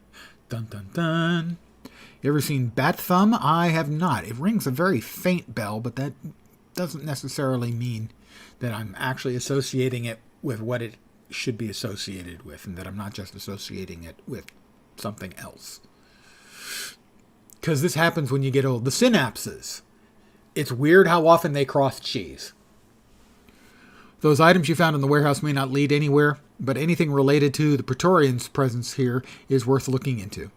Dun, dun, dun. You ever seen Bat Thumb? I have not. It rings a very faint bell, but that doesn't necessarily mean that I'm actually associating it with what it should be associated with, and that I'm not just associating it with something else. Because this happens when you get old. The synapses. It's weird how often they cross cheese. Those items you found in the warehouse may not lead anywhere, but anything related to the Praetorian's presence here is worth looking into.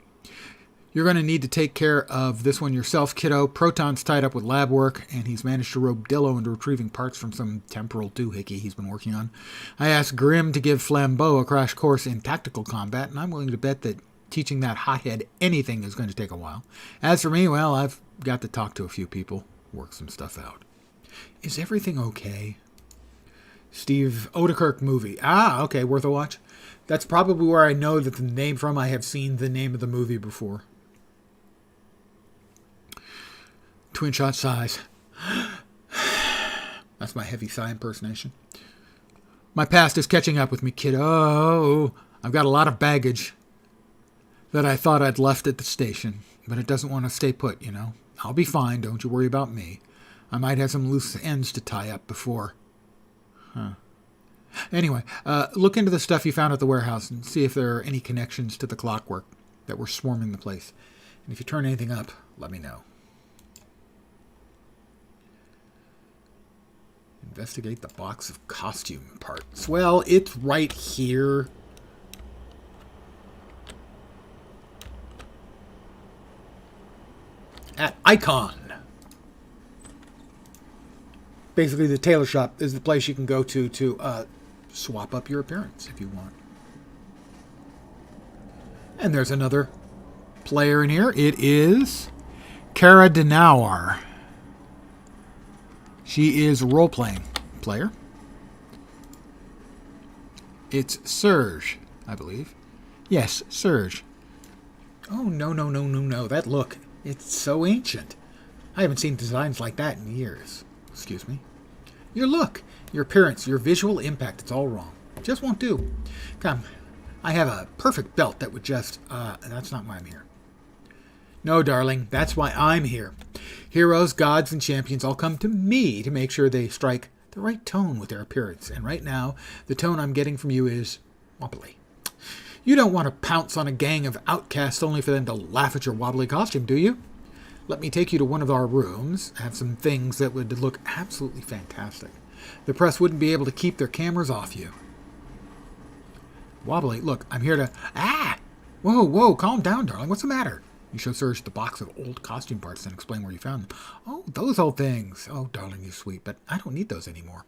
You're going to need to take care of this one yourself, kiddo. Proton's tied up with lab work, and he's managed to rope Dillo into retrieving parts from some temporal doohickey he's been working on. I asked Grimm to give Flambeau a crash course in tactical combat, and I'm willing to bet that teaching that hothead anything is going to take a while. As for me, well, I've got to talk to a few people, work some stuff out. Is everything okay? Steve Odekirk movie. Ah, okay, worth a watch. That's probably where I know that the name from. I have seen the name of the movie before. Twin shot sighs. That's my heavy sigh impersonation. My past is catching up with me, kiddo. I've got a lot of baggage that I thought I'd left at the station, but it doesn't want to stay put, you know. I'll be fine, don't you worry about me. I might have some loose ends to tie up before. Anyway, look into the stuff you found at the warehouse and see if there are any connections to the clockwork that were swarming the place. And if you turn anything up, let me know. Investigate the box of costume parts. Well, it's right here. At Icon. Basically, the tailor shop is the place you can go to swap up your appearance if you want. And there's another player in here. It is Cara Denauer. She is a role-playing player. It's Serge, I believe. Yes, Serge. Oh, no. That look. It's so ancient. I haven't seen designs like that in years. Excuse me. Your look, your appearance, your visual impact, it's all wrong. Just won't do. Come, I have a perfect belt that would just... that's not why I'm here. No, darling, that's why I'm here. Heroes, gods, and champions all come to me to make sure they strike the right tone with their appearance. And right now, the tone I'm getting from you is wobbly. You don't want to pounce on a gang of outcasts only for them to laugh at your wobbly costume, do you? Let me take you to one of our rooms. I have some things that would look absolutely fantastic. The press wouldn't be able to keep their cameras off you. Wobbly, look, I'm here to... Whoa, calm down, darling. What's the matter? You show Serge the box of old costume parts and explain where you found them. Oh, those old things. Oh, darling, you're sweet, but I don't need those anymore.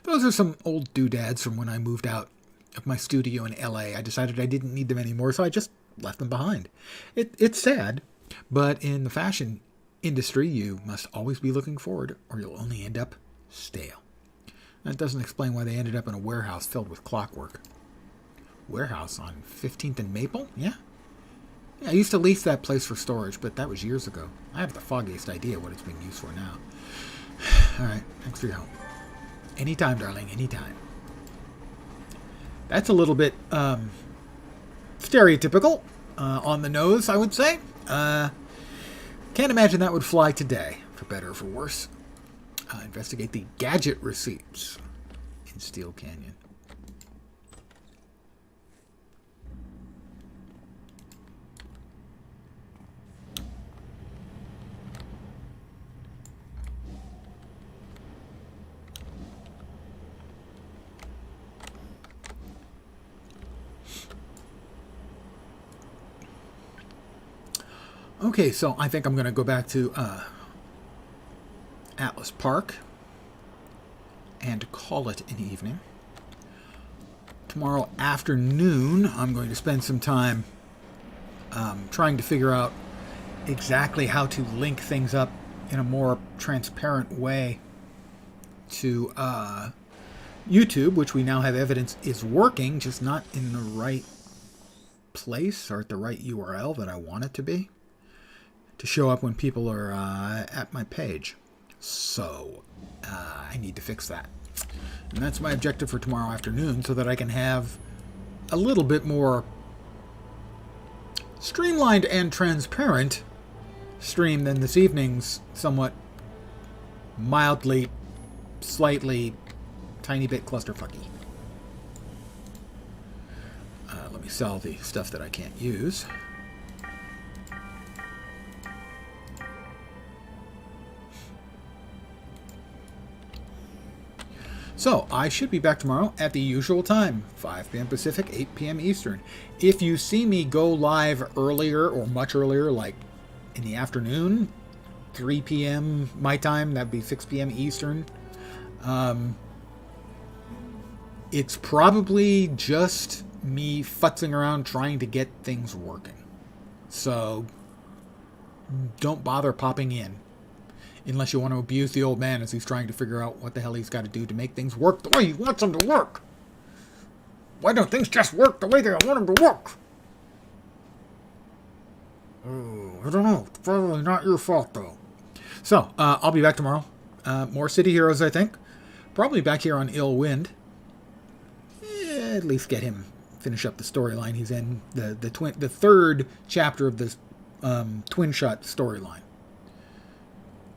Those are some old doodads from when I moved out of my studio in L.A. I decided I didn't need them anymore, so I just left them behind. It's sad, but in the fashion industry, you must always be looking forward, or you'll only end up stale. That doesn't explain why they ended up in a warehouse filled with clockwork. Warehouse on 15th and Maple? Yeah, I used to lease that place for storage, but that was years ago. I have the foggiest idea what it's being used for now. All right, thanks for your help. Anytime, darling, anytime. That's a little bit stereotypical, on the nose, I would say. Can't imagine that would fly today, for better or for worse. Investigate the gadget receipts in Steel Canyon. Okay, so I think I'm going to go back to Atlas Park and call it an evening. Tomorrow afternoon, I'm going to spend some time trying to figure out exactly how to link things up in a more transparent way to YouTube, which we now have evidence is working, just not in the right place or at the right URL that I want it to be, to show up when people are at my page. So I need to fix that. And that's my objective for tomorrow afternoon, so that I can have a little bit more streamlined and transparent stream, then this evening's somewhat mildly, slightly, tiny bit clusterfucky. Let me sell the stuff that I can't use. So, I should be back tomorrow at the usual time, 5 p.m. Pacific, 8 p.m. Eastern. If you see me go live earlier or much earlier, like in the afternoon, 3 p.m. my time, that'd be 6 p.m. Eastern, it's probably just me futzing around trying to get things working. So, don't bother popping in. Unless you want to abuse the old man as he's trying to figure out what the hell he's got to do to make things work the way he wants them to work. Why don't things just work the way they want them to work? Oh, I don't know. It's probably not your fault, though. So, I'll be back tomorrow. More City Heroes, I think. Probably back here on Ill Wind. At least get him, finish up the storyline he's in. The third chapter of this Twin Shot storyline,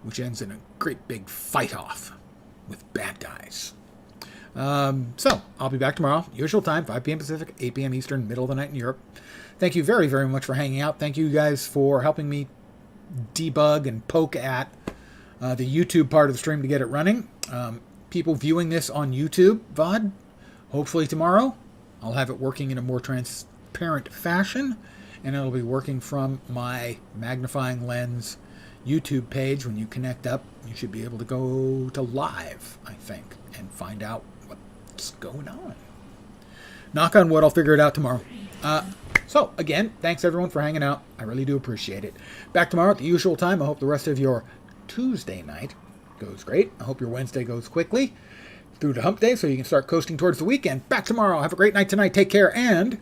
which ends in a great big fight-off with bad guys. So, I'll be back tomorrow. Usual time, 5 p.m. Pacific, 8 p.m. Eastern, middle of the night in Europe. Thank you very, very much for hanging out. Thank you guys for helping me debug and poke at the YouTube part of the stream to get it running. People viewing this on YouTube, VOD, hopefully tomorrow, I'll have it working in a more transparent fashion, and it'll be working from my magnifying lens YouTube page. When you connect up, you should be able to go to live, I think, and find out what's going on. Knock on wood, I'll figure it out tomorrow. So, again, thanks everyone for hanging out. I really do appreciate it. Back tomorrow at the usual time. I hope the rest of your Tuesday night goes great. I hope your Wednesday goes quickly through to hump day so you can start coasting towards the weekend. Back tomorrow. Have a great night tonight. Take care, and